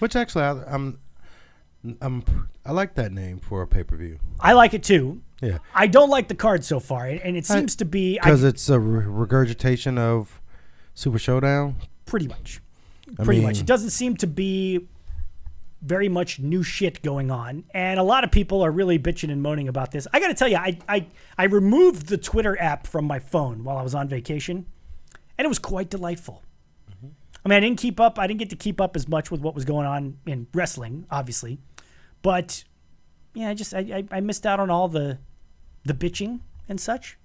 which actually I like that name for a pay-per-view. I like it too. Yeah, I don't like the card so far, and it seems to be because it's a regurgitation of Super Showdown. Pretty much. I mean, It doesn't seem to be very much new shit going on, and a lot of people are really bitching and moaning about this. I got to tell you, I removed the Twitter app from my phone while I was on vacation. And it was quite delightful. Mm-hmm. I mean, I didn't get to keep up as much with what was going on in wrestling, obviously. But, yeah, I missed out on all the bitching and such.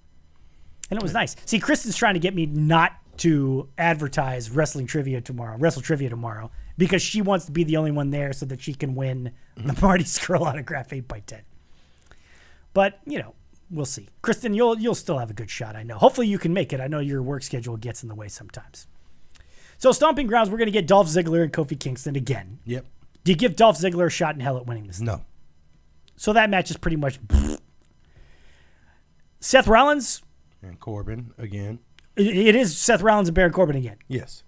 And it was nice. See, Kristen's trying to get me not to advertise Wrestle Trivia tomorrow, because she wants to be the only one there so that she can win the Marty Skrull autograph 8x10. But, we'll see. Kristen, you'll still have a good shot, I know. Hopefully you can make it. I know your work schedule gets in the way sometimes. So Stomping Grounds, we're going to get Dolph Ziggler and Kofi Kingston again. Yep. Do you give Dolph Ziggler a shot in hell at winning this? No. So that match is pretty much... Seth Rollins... And Corbin again. It is Seth Rollins and Baron Corbin again. Yes.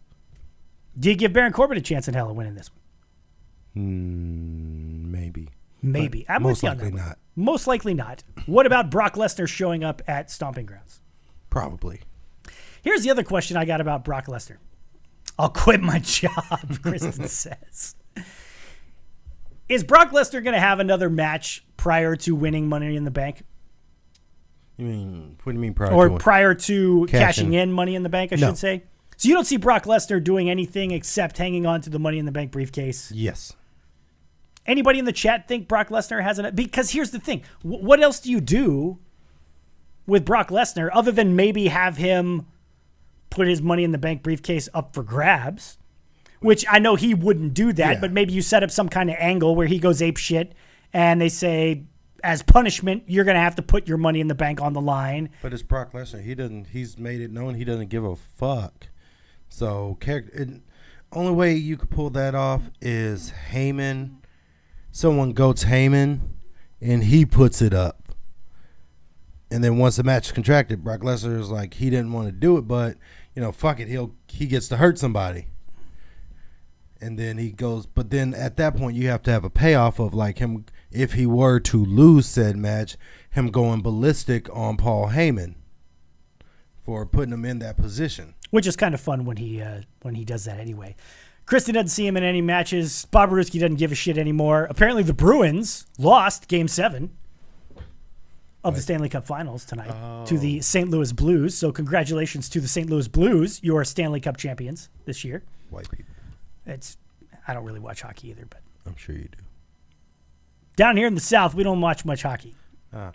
Do you give Baron Corbin a chance in hell at winning this one? Maybe. I'm most with you on likely that one. not. Most likely not. What about Brock Lesnar showing up at Stomping Grounds? Probably. Here's the other question I got about Brock Lesnar. I'll quit my job, Kristen says. Is Brock Lesnar going to have another match prior to winning Money in the Bank? What do you mean prior or to? Or prior to cashing in Money in the Bank, I should say? So you don't see Brock Lesnar doing anything except hanging on to the Money in the Bank briefcase? Yes. Anybody in the chat think Brock Lesnar has an... Because here's the thing. What else do you do with Brock Lesnar other than maybe have him put his Money in the Bank briefcase up for grabs? Which I know he wouldn't do that, but maybe you set up some kind of angle where he goes ape shit and they say, as punishment, you're going to have to put your money in the bank on the line. But it's Brock Lesnar. He's made it known he doesn't give a fuck. So, only way you could pull that off is Heyman. Someone goats Heyman, and he puts it up. And then once the match is contracted, Brock Lesnar is like, he didn't want to do it, but, fuck it. He gets to hurt somebody. And then he goes, but then at that point, you have to have a payoff of like him, if he were to lose said match, him going ballistic on Paul Heyman for putting him in that position. Which is kind of fun when he does that anyway. Kristen doesn't see him in any matches. Bob Ruski doesn't give a shit anymore. Apparently the Bruins lost Game 7 of the Stanley Cup Finals tonight to the St. Louis Blues. So congratulations to the St. Louis Blues, your Stanley Cup champions this year. White people. I don't really watch hockey either, but I'm sure you do. Down here in the South, we don't watch much hockey.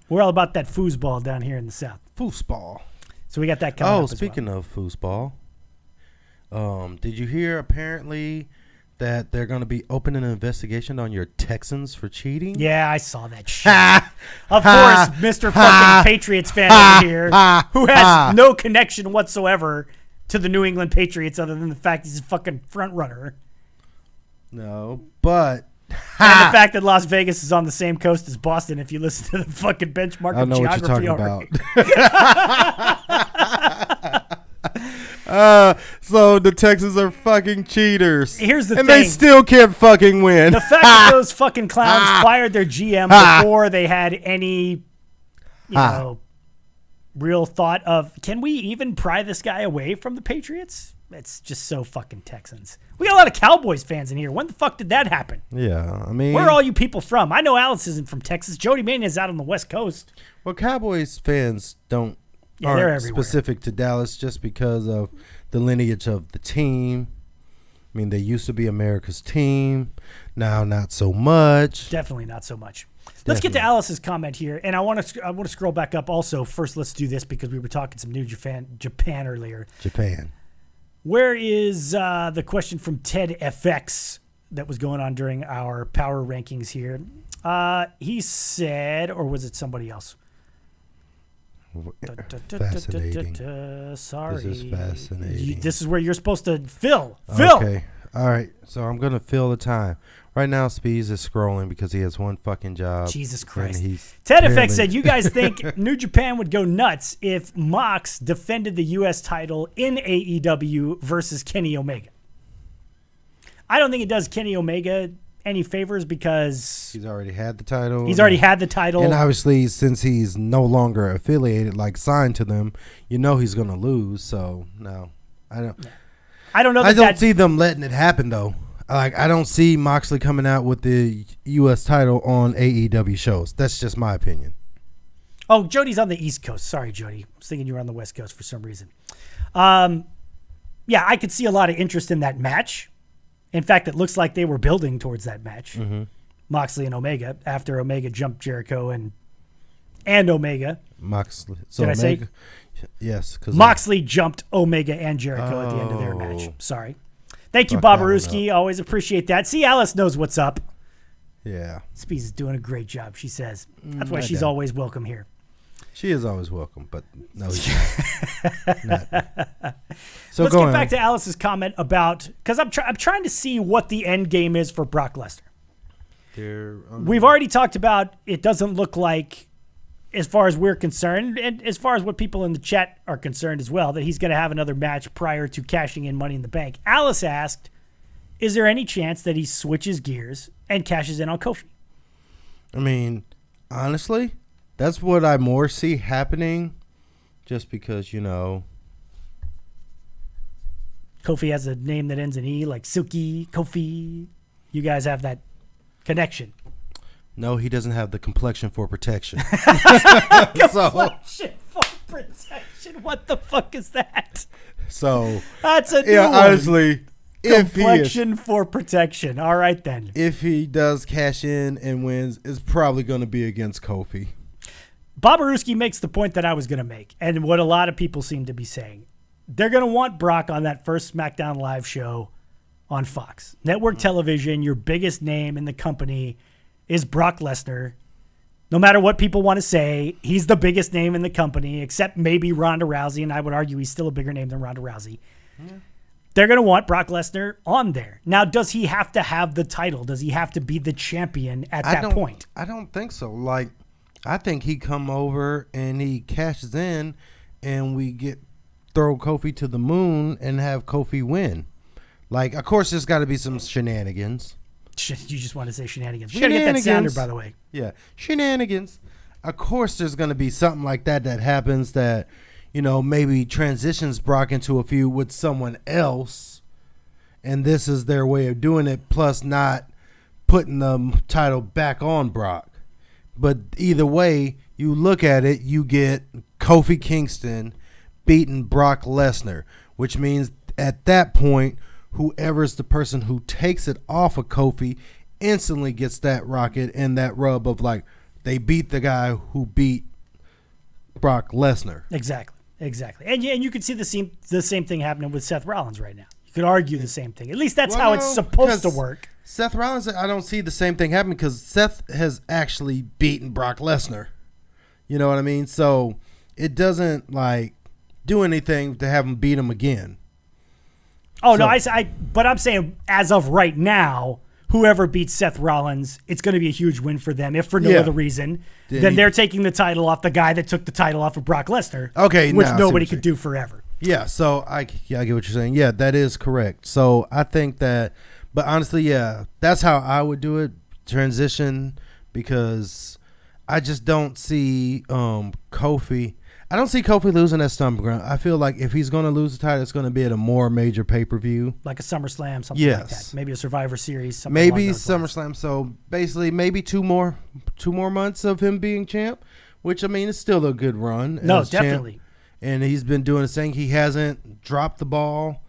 We're all about that foosball down here in the South. Foosball. So we got that coming up as well. Speaking of foosball, did you hear apparently that they're going to be opening an investigation on your Texans for cheating? Yeah, I saw that shit. Of course, Mr. fucking Patriots fan over here, who has no connection whatsoever to the New England Patriots other than the fact he's a fucking front runner. No, but... And the fact that Las Vegas is on the same coast as Boston, if you listen to the fucking benchmark I of know what geography you're already. talking about. So the Texans are fucking cheaters. Here's the thing. And they still can't fucking win. The fact that those fucking clowns fired their GM before they had any, real thought of, can we even pry this guy away from the Patriots? It's just so fucking Texans. We got a lot of Cowboys fans in here. When the fuck did that happen? Yeah, I mean... Where are all you people from? I know Alice isn't from Texas. Jody Mania's out on the West Coast. Well, Cowboys fans aren't specific to Dallas just because of the lineage of the team. I mean, they used to be America's team. Now, not so much. Definitely not so much. Let's get to Alice's comment here, and I want to scroll back up also. First, let's do this because we were talking some New Japan earlier. Japan. Where is the question from Ted FX that was going on during our power rankings here? He said, or was it somebody else? Fascinating. Sorry. This is fascinating. This is where you're supposed to fill. Okay. All right. So I'm going to fill the time. Right now, Speez is scrolling because he has one fucking job. Jesus Christ. He's Ted Effect said, you guys think New Japan would go nuts if Mox defended the U.S. title in AEW versus Kenny Omega? I don't think it does Kenny Omega any favors because... He's already had the title. And obviously, since he's no longer affiliated, like signed to them, he's going to lose. So, no. I don't know. I don't see them letting it happen, though. I don't see Moxley coming out with the U.S. title on AEW shows. That's just my opinion. Oh, Jody's on the East Coast. Sorry, Jody. I was thinking you were on the West Coast for some reason. Yeah, I could see a lot of interest in that match. In fact, it looks like they were building towards that match. Mm-hmm. Moxley and Omega, after Omega jumped Jericho and Omega. Moxley. So Did I say? Yes. Moxley jumped Omega and Jericho at the end of their match. Sorry. Thank you, Bobaruski. Always appreciate that. See, Alice knows what's up. Yeah. Speez is doing a great job, she says. That's why she's always welcome here. She is always welcome, but no, he's not. So let's get back to Alice's comment about, because I'm trying to see what the end game is for Brock Lesnar. We've already talked about it doesn't look like, as far as we're concerned, and as far as what people in the chat are concerned as well, that he's going to have another match prior to cashing in Money in the Bank. Alice asked, is there any chance that he switches gears and cashes in on Kofi? I mean, honestly, that's what I more see happening just because, Kofi has a name that ends in E, like Silky, Kofi. You guys have that connection. No, he doesn't have the complexion for protection. Complexion for protection? What the fuck is that? So that's a new one. Honestly, complexion for protection. All right, then. If he does cash in and wins, it's probably going to be against Kofi. Bobaruski makes the point that I was going to make, and what a lot of people seem to be saying. They're going to want Brock on that first SmackDown Live show on Fox. Network television, your biggest name in the company is Brock Lesnar. No matter what people want to say, he's the biggest name in the company, except maybe Ronda Rousey, and I would argue he's still a bigger name than Ronda Rousey. Yeah. They're going to want Brock Lesnar on there. Now, does he have to have the title? Does he have to be the champion at that point? I don't think so. Like, I think he come over and he cashes in, and we throw Kofi to the moon and have Kofi win. Like, of course, there's got to be some shenanigans. You just want to say shenanigans. We got to get that sounder, by the way. Yeah, shenanigans. Of course, there's going to be something like that happens that, maybe transitions Brock into a feud with someone else, and this is their way of doing it, plus not putting the title back on Brock. But either way, you look at it, you get Kofi Kingston beating Brock Lesnar, which means at that point, whoever's the person who takes it off of Kofi instantly gets that rocket and that rub of like, they beat the guy who beat Brock Lesnar. Exactly. And you could see the same thing happening with Seth Rollins right now. You could argue the same thing. At least that's how it's supposed to work. Seth Rollins, I don't see the same thing happening because Seth has actually beaten Brock Lesnar. You know what I mean? So it doesn't like do anything to have him beat him again. Oh, so, no, but I'm saying as of right now, whoever beats Seth Rollins, it's going to be a huge win for them, if for no other reason. Then they're taking the title off the guy that took the title off of Brock Lesnar, which nobody could do forever. Yeah, so I get what you're saying. Yeah, that is correct. So I think that, but honestly, yeah, that's how I would do it, transition, because I just don't see Kofi. I don't see Kofi losing that stomping ground. I feel like if he's going to lose the title, it's going to be at a more major pay-per-view. Like a SummerSlam, something like that. Maybe a Survivor Series, something maybe along those SummerSlam. lines. So basically maybe two more months of him being champ, which, I mean, is still a good run. No, definitely. Champ. And he's been doing his thing. He hasn't dropped the ball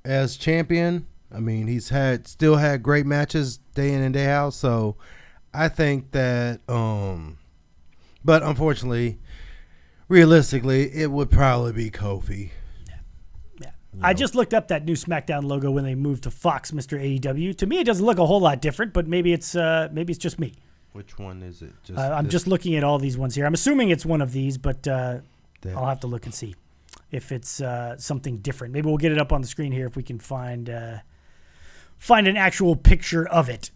as champion. I mean, he's still had great matches day in and day out. So I think that, but unfortunately, realistically, it would probably be Kofi. Yeah. I just looked up that new SmackDown logo when they moved to Fox, Mr. AEW. To me, it doesn't look a whole lot different, but maybe it's just me. Which one is it? I'm just looking at all these ones here. I'm assuming it's one of these, but I'll have to look and see if it's something different. Maybe we'll get it up on the screen here if we can find an actual picture of it.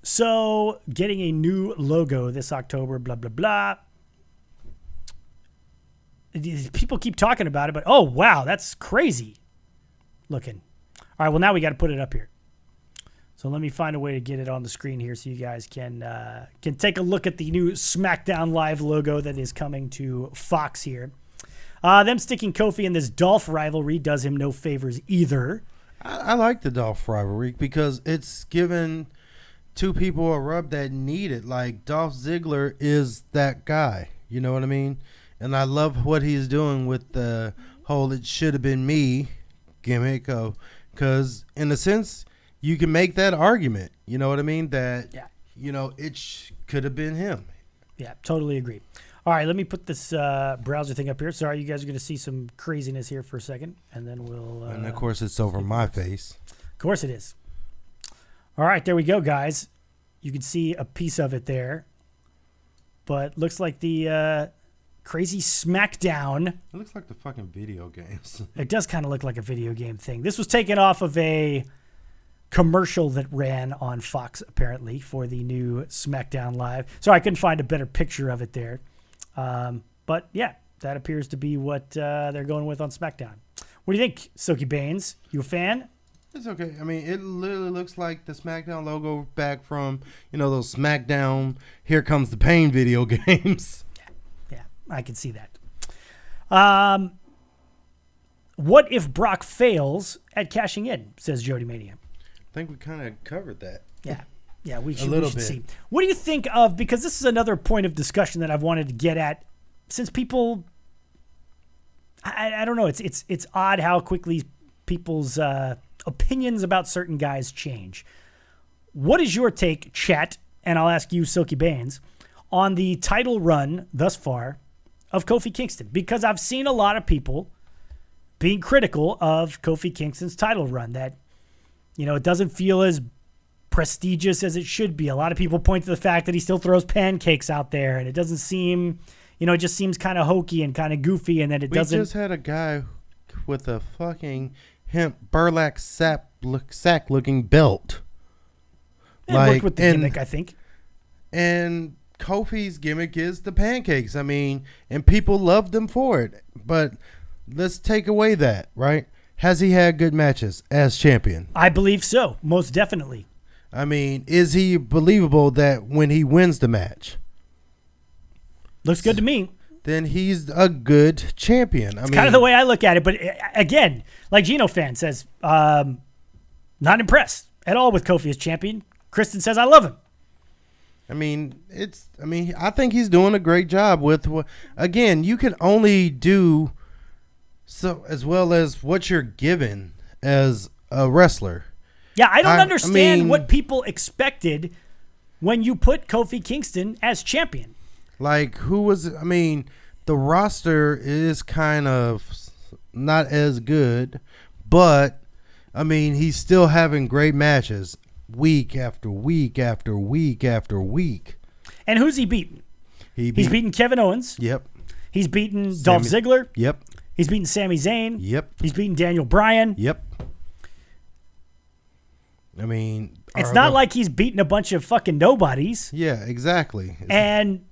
So, getting a new logo this October, blah, blah, blah. People keep talking about it, but oh, wow, that's crazy looking. All right, well, now we got to put it up here. So let me find a way to get it on the screen here so you guys can take a look at the new SmackDown Live logo that is coming to Fox here. Them sticking Kofi in this Dolph rivalry does him no favors either. I like the Dolph rivalry because it's given two people a rub that need it. Like, Dolph Ziggler is that guy. You know what I mean? And I love what he's doing with the whole "it should have been me" gimmick. Because in a sense, you can make that argument. You know what I mean? That, it could have been him. Yeah, totally agree. All right, let me put this browser thing up here. Sorry, you guys are going to see some craziness here for a second. And then we'll... and, of course, it's over my face. Of course it is. All right, there we go, guys. You can see a piece of it there. But looks like the... Crazy SmackDown. It looks like the fucking video games. It does kind of look like a video game thing. This was taken off of a commercial that ran on Fox, apparently, for the new SmackDown Live. So I couldn't find a better picture of it there. But, yeah, that appears to be what they're going with on SmackDown. What do you think, Silky Baines? You a fan? It's okay. I mean, it literally looks like the SmackDown logo back from, those SmackDown Here Comes the Pain video games. I can see that. What if Brock fails at cashing in, says Jody Mania. I think we kind of covered that. Yeah, we should see. What do you think of, because this is another point of discussion that I've wanted to get at, since people, I don't know, it's odd how quickly people's opinions about certain guys change. What is your take, chat, and I'll ask you, Silky Baines, on the title run thus far of Kofi Kingston? Because I've seen a lot of people being critical of Kofi Kingston's title run, that, it doesn't feel as prestigious as it should be. A lot of people point to the fact that he still throws pancakes out there, and it doesn't seem, it just seems kind of hokey and kind of goofy, and that it doesn't. We just had a guy with a fucking hemp burlap sack looking belt. It worked with the gimmick, I think. And Kofi's gimmick is the pancakes. I mean, and people loved him for it. But let's take away that, right? Has he had good matches as champion? I believe so, most definitely. I mean, is he believable that when he wins the match? Looks good to me. Then he's a good champion. It's kind of the way I look at it. But again, like Gino Fan says, not impressed at all with Kofi as champion. Kristen says, I love him. I I think he's doing a great job with, again, you can only do so as well as what you're given as a wrestler. Yeah, I don't understand what people expected when you put Kofi Kingston as champion. Like, the roster is kind of not as good, but, he's still having great matches week after week after week after week. And who's he beaten? He's beaten Kevin Owens. Yep. He's beaten Dolph Ziggler. Yep. He's beaten Sami Zayn. Yep. He's beaten Daniel Bryan. Yep. It's not like he's beaten a bunch of fucking nobodies. Yeah, exactly. And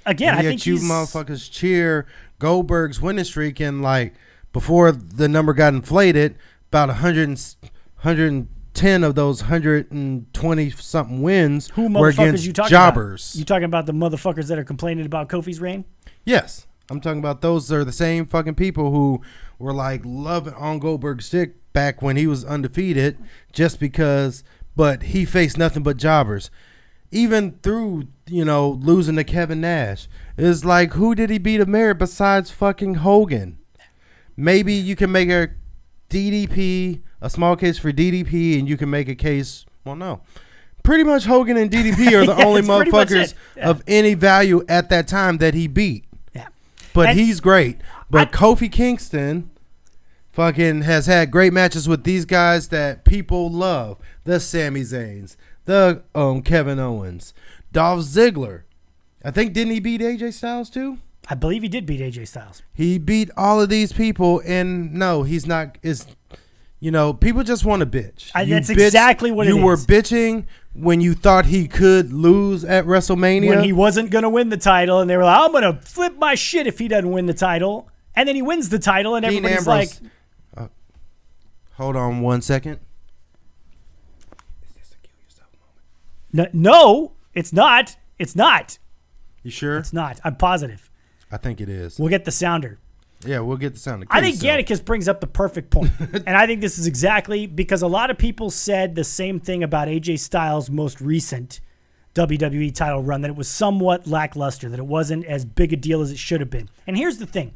again, I think you motherfuckers cheer Goldberg's winning streak, and like before the number got inflated, about 110 of those 120 something wins were against jobbers. You talking about the motherfuckers that are complaining about Kofi's reign? Yes. I'm talking about those are the same fucking people who were like loving on Goldberg's dick back when he was undefeated just because, but he faced nothing but jobbers. Even through, losing to Kevin Nash. It's like, who did he beat a merit besides fucking Hogan? Maybe you can make a DDP, a small case for DDP, and you can make a case, well, no. Pretty much Hogan and DDP are the only motherfuckers of any value at that time that he beat. But he's great. But Kofi Kingston fucking has had great matches with these guys that people love. The Sami Zayns, the Kevin Owens, Dolph Ziggler. I think, didn't he beat AJ Styles too? I believe he did beat AJ Styles. He beat all of these people, and no, he's not. People just want to bitch. That's exactly what it is. You were bitching when you thought he could lose at WrestleMania. When he wasn't going to win the title, and they were like, I'm going to flip my shit if he doesn't win the title. And then he wins the title, and everybody's like... hold on 1 second. Is this a kill yourself moment? No, it's not. It's not. You sure? It's not. I'm positive. I think it is. We'll get the sounder. Yeah, we'll get the sounder. I think Gannicus brings up the perfect point. And I think this is exactly because a lot of people said the same thing about AJ Styles' most recent WWE title run, that it was somewhat lackluster, that it wasn't as big a deal as it should have been. And here's the thing.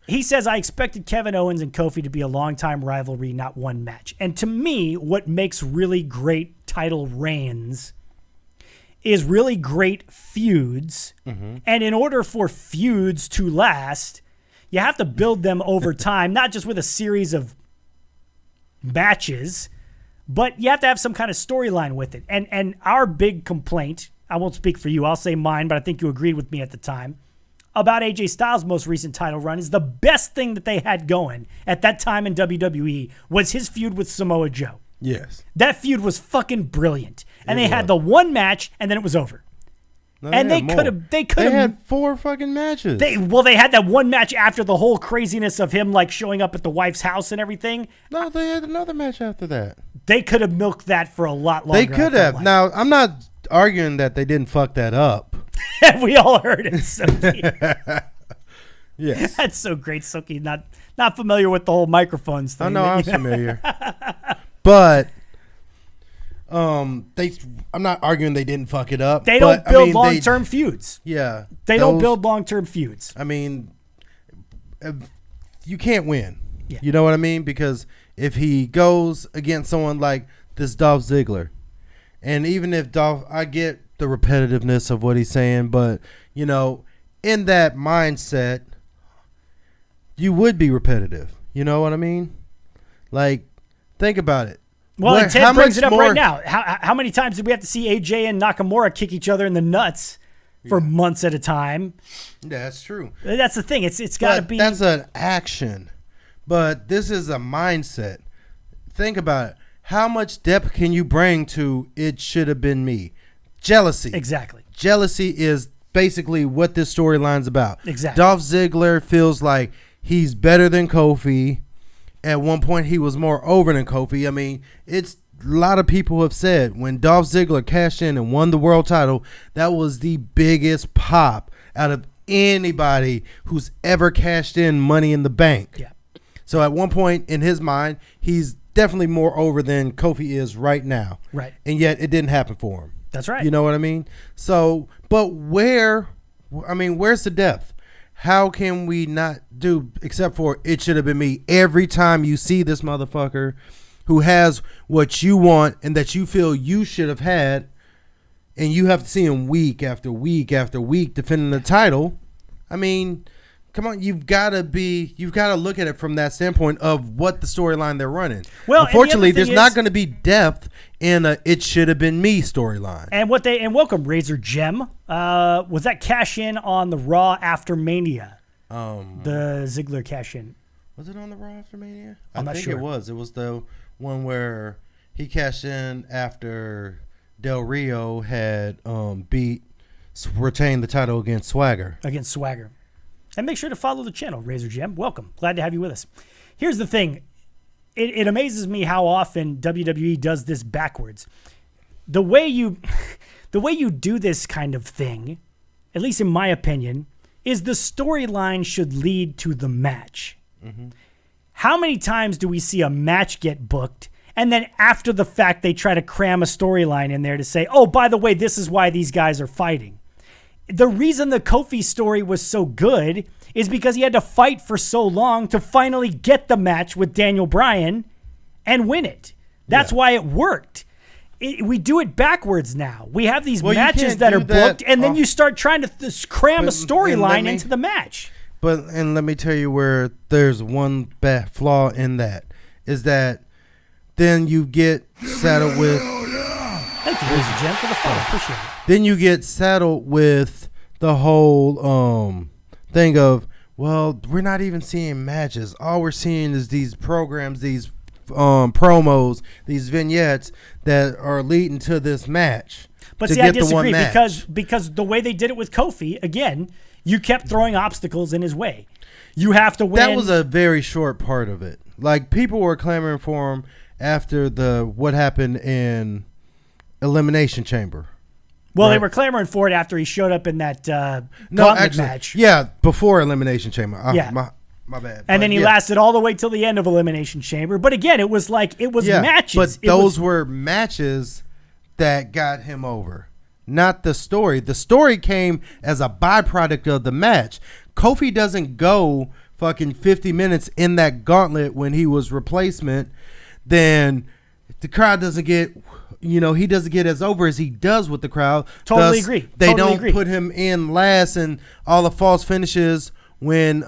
He says, I expected Kevin Owens and Kofi to be a long-time rivalry, not one match. And to me, what makes really great title reigns is really great feuds. Mm-hmm. And in order for feuds to last, you have to build them over time, not just with a series of matches, but you have to have some kind of storyline with it. And our big complaint, I won't speak for you, I'll say mine, but I think you agreed with me at the time, about AJ Styles' most recent title run is the best thing that they had going at that time in WWE was his feud with Samoa Joe. Yes. That feud was fucking brilliant. And they had the one match, and then it was over. No, and they could have. They had 4 fucking matches. They had that one match after the whole craziness of him like showing up at the wife's house and everything. No, they had another match after that. They could have milked that for a lot longer. They could have. Now, I'm not arguing that they didn't fuck that up. We all heard it, Suki. Yes, that's so great, Suki. Not familiar with the whole microphones thing. I know, I'm familiar, but. I'm not arguing they didn't fuck it up. They don't build long-term feuds. Yeah. They don't build long-term feuds. I mean, you can't win. Yeah. You know what I mean? Because if he goes against someone like this Dolph Ziggler, and even if I get the repetitiveness of what he's saying, but, in that mindset, you would be repetitive. You know what I mean? Like, think about it. Well, What- and Ted how brings much it up more- right now. How many times did we have to see AJ and Nakamura kick each other in the nuts for months at a time? Yeah, that's true. That's the thing. It's got to But be. that's an action. But this is a mindset. Think about it. How much depth can you bring to "It Should Have Been Me"? Jealousy. Exactly. Jealousy is basically what this storyline's about. Exactly. Dolph Ziggler feels like he's better than Kofi. At one point, he was more over than Kofi. I mean, it's a lot of people have said when Dolph Ziggler cashed in and won the world title, that was the biggest pop out of anybody who's ever cashed in Money in the Bank. Yeah. So at one point in his mind, he's definitely more over than Kofi is right now. Right. And yet it didn't happen for him. That's right. You know what I mean? So, but where's the depth? How can we not do, except for "It Should Have Been Me"? Every time you see this motherfucker who has what you want and that you feel you should have had, and you have to see him week after week after week defending the title, I mean, come on, you've got to look at it from that standpoint of what the storyline they're running. Well, unfortunately, and the other there's thing not is- going to be depth in a "It Should Have Been Me" storyline. And welcome Razor Gem. Was that cash in on the Raw after Mania? The Ziggler cash in. Was it on the Raw after Mania? I'm not I think sure. it was. It was the one where he cashed in after Del Rio had retained the title against Swagger. Against Swagger. And make sure to follow the channel, Razor Gem. Welcome. Glad to have you with us. Here's the thing. It amazes me how often WWE does this backwards. The way you do this kind of thing, at least in my opinion, is the storyline should lead to the match. How many times do we see a match get booked and then after the fact they try to cram a storyline in there to say, oh, by the way, this is why these guys are fighting? The reason the Kofi story was so good is because he had to fight for so long to finally get the match with Daniel Bryan and win it. That's why it worked. We do it backwards now. We have these matches can't that do are booked, that and then you start trying to cram a and storyline let into the match. And let me tell you where there's one flaw in that, is that then you get saddled with... Thank you, ladies and gentlemen, for the fun. Appreciate it. Then you get saddled with the whole thing of, well, we're not even seeing matches. All we're seeing is these programs, these promos, these vignettes that are leading to this match. But to see, I get the one disagree match. because the way they did it with Kofi, again, you kept throwing obstacles in his way. You have to win. That was a very short part of it. Like, people were clamoring for him after what happened in Elimination Chamber. Well, right. they were clamoring for it after he showed up in that gauntlet match. Yeah, before Elimination Chamber. Yeah. My bad. And then he lasted all the way till the end of Elimination Chamber. But again, it was matches. But It those were matches that got him over, not the story. The story came as a byproduct of the match. Kofi doesn't go fucking 50 minutes in that gauntlet when he was replacement. Then the crowd doesn't get, he doesn't get as over as he does with the crowd. Totally Thus, agree. They Totally don't agree. put him in last and all the false finishes when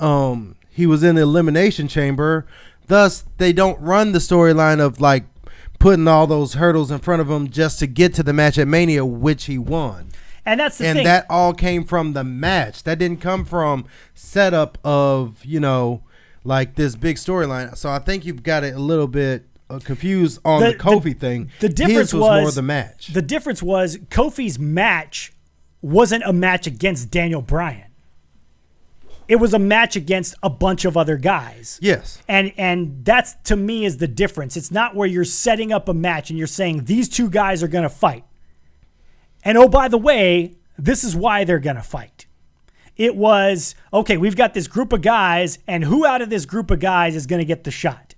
he was in the Elimination Chamber. Thus, they don't run the storyline of like putting all those hurdles in front of him just to get to the match at Mania, which he won. And that's the thing. And that all came from the match. That didn't come from setup of, like this big storyline. So I think you've got it a little bit confused on the Kofi thing. The difference His was more the match. The difference was Kofi's match wasn't a match against Daniel Bryan. It was a match against a bunch of other guys. Yes. And that's, to me, is the difference. It's not where you're setting up a match and you're saying these two guys are going to fight. And oh, by the way, this is why they're going to fight. It was, okay, we've got this group of guys, and who out of this group of guys is going to get the shot?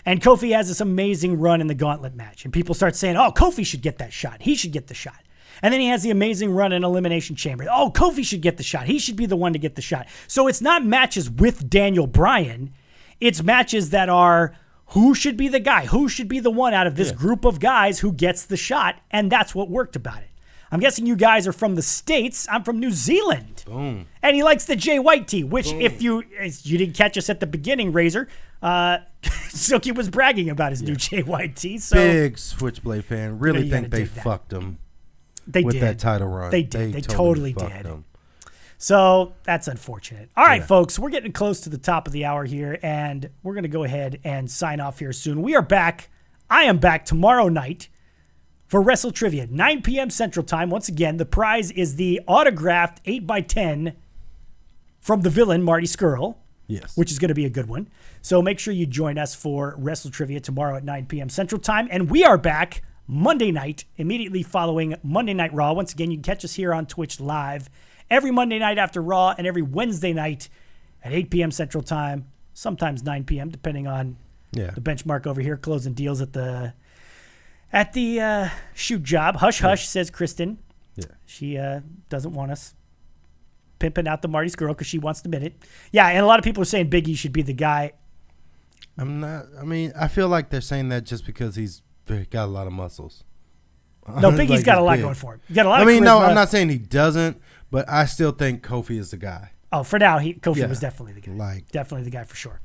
And Kofi has this amazing run in the gauntlet match. And people start saying, oh, Kofi should get that shot. He should get the shot. And then he has the amazing run in Elimination Chamber. Oh, Kofi should get the shot. He should be the one to get the shot. So it's not matches with Daniel Bryan. It's matches that are who should be the guy, who should be the one out of this group of guys who gets the shot. And that's what worked about it. I'm guessing you guys are from the States. I'm from New Zealand. Boom. And he likes the Jay White tee, which if you didn't catch us at the beginning, Razor, Silky was bragging about his new JYT. So big Switchblade fan. Really you think gotta they dig that. fucked him they with did. that title run. They did. They totally fucked did. him. So that's unfortunate. All right, Yeah. folks, we're getting close to the top of the hour here, and we're going to go ahead and sign off here soon. We are back. I am back tomorrow night for Wrestle Trivia, 9 p.m. Central Time. Once again, the prize is the autographed 8x10 from the villain, Marty Skrull, Yes. which is going to be a good one. So make sure you join us for Wrestle Trivia tomorrow at 9 p.m. Central Time. And we are back Monday night, immediately following Monday Night Raw. Once again, you can catch us here on Twitch live every Monday night after Raw and every Wednesday night at 8 p.m. Central Time, sometimes 9 p.m., depending on the benchmark over here, closing deals at the shoot job. Hush, hush, says Kristen. Yeah. She doesn't want us pimping out the Marty's girl because she wants to admit it. Yeah, and a lot of people are saying Big E should be the guy. I'm not. I mean, I feel like they're saying that just because he's got a lot of muscles. No, Big E's got a lot big. going for him. He got a lot of no, charisma. I'm not saying he doesn't, but I still think Kofi is the guy. Oh, for now, Kofi Yeah. was definitely the guy. Like- definitely the guy for sure.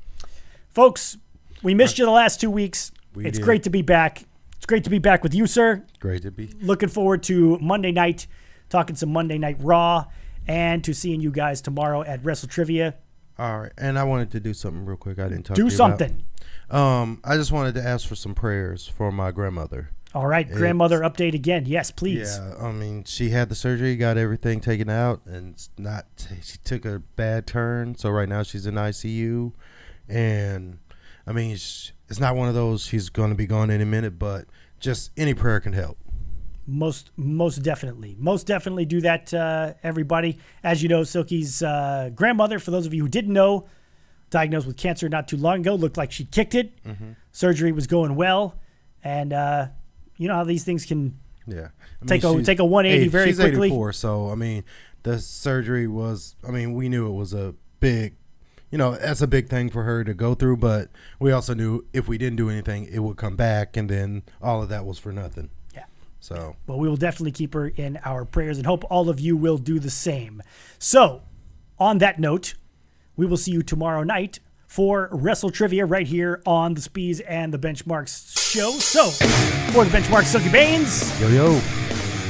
Folks, we missed you the last 2 weeks. We It's did. great to be back. It's great to be back with you, sir. Great to be. Looking forward to Monday night, talking some Monday Night Raw, and to seeing you guys tomorrow at Wrestle Trivia. All right, and I wanted to do something real quick. I didn't talk to Do you something. about. I just wanted to ask for some prayers for my grandmother. All right, grandmother update again. Yes, please. Yeah, I mean, she had the surgery, got everything taken out, and she took a bad turn. So right now she's in ICU, and I mean, it's not one of those she's going to be gone any minute, but just any prayer can help. Most definitely do that, everybody. As you know, Silky's grandmother, for those of you who didn't know, diagnosed with cancer not too long ago. Looked like she kicked it. Mm-hmm. Surgery was going well, and you know how these things can take a 180 very she's quickly. 84, so I mean, the surgery was. I mean, we knew it was a big. That's a big thing for her to go through, but we also knew if we didn't do anything, it would come back, and then all of that was for nothing. Yeah. So. Well, we will definitely keep her in our prayers and hope all of you will do the same. So, on that note, we will see you tomorrow night for Wrestle Trivia right here on the Speez and the Benchmarks show. So, for the Benchmarks, Silky Baines. Yo.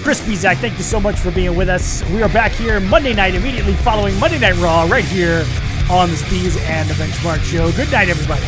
Chris Bezak, thank you so much for being with us. We are back here Monday night, immediately following Monday Night Raw, right here on the Speez and the Benchmark show. Good night, everybody.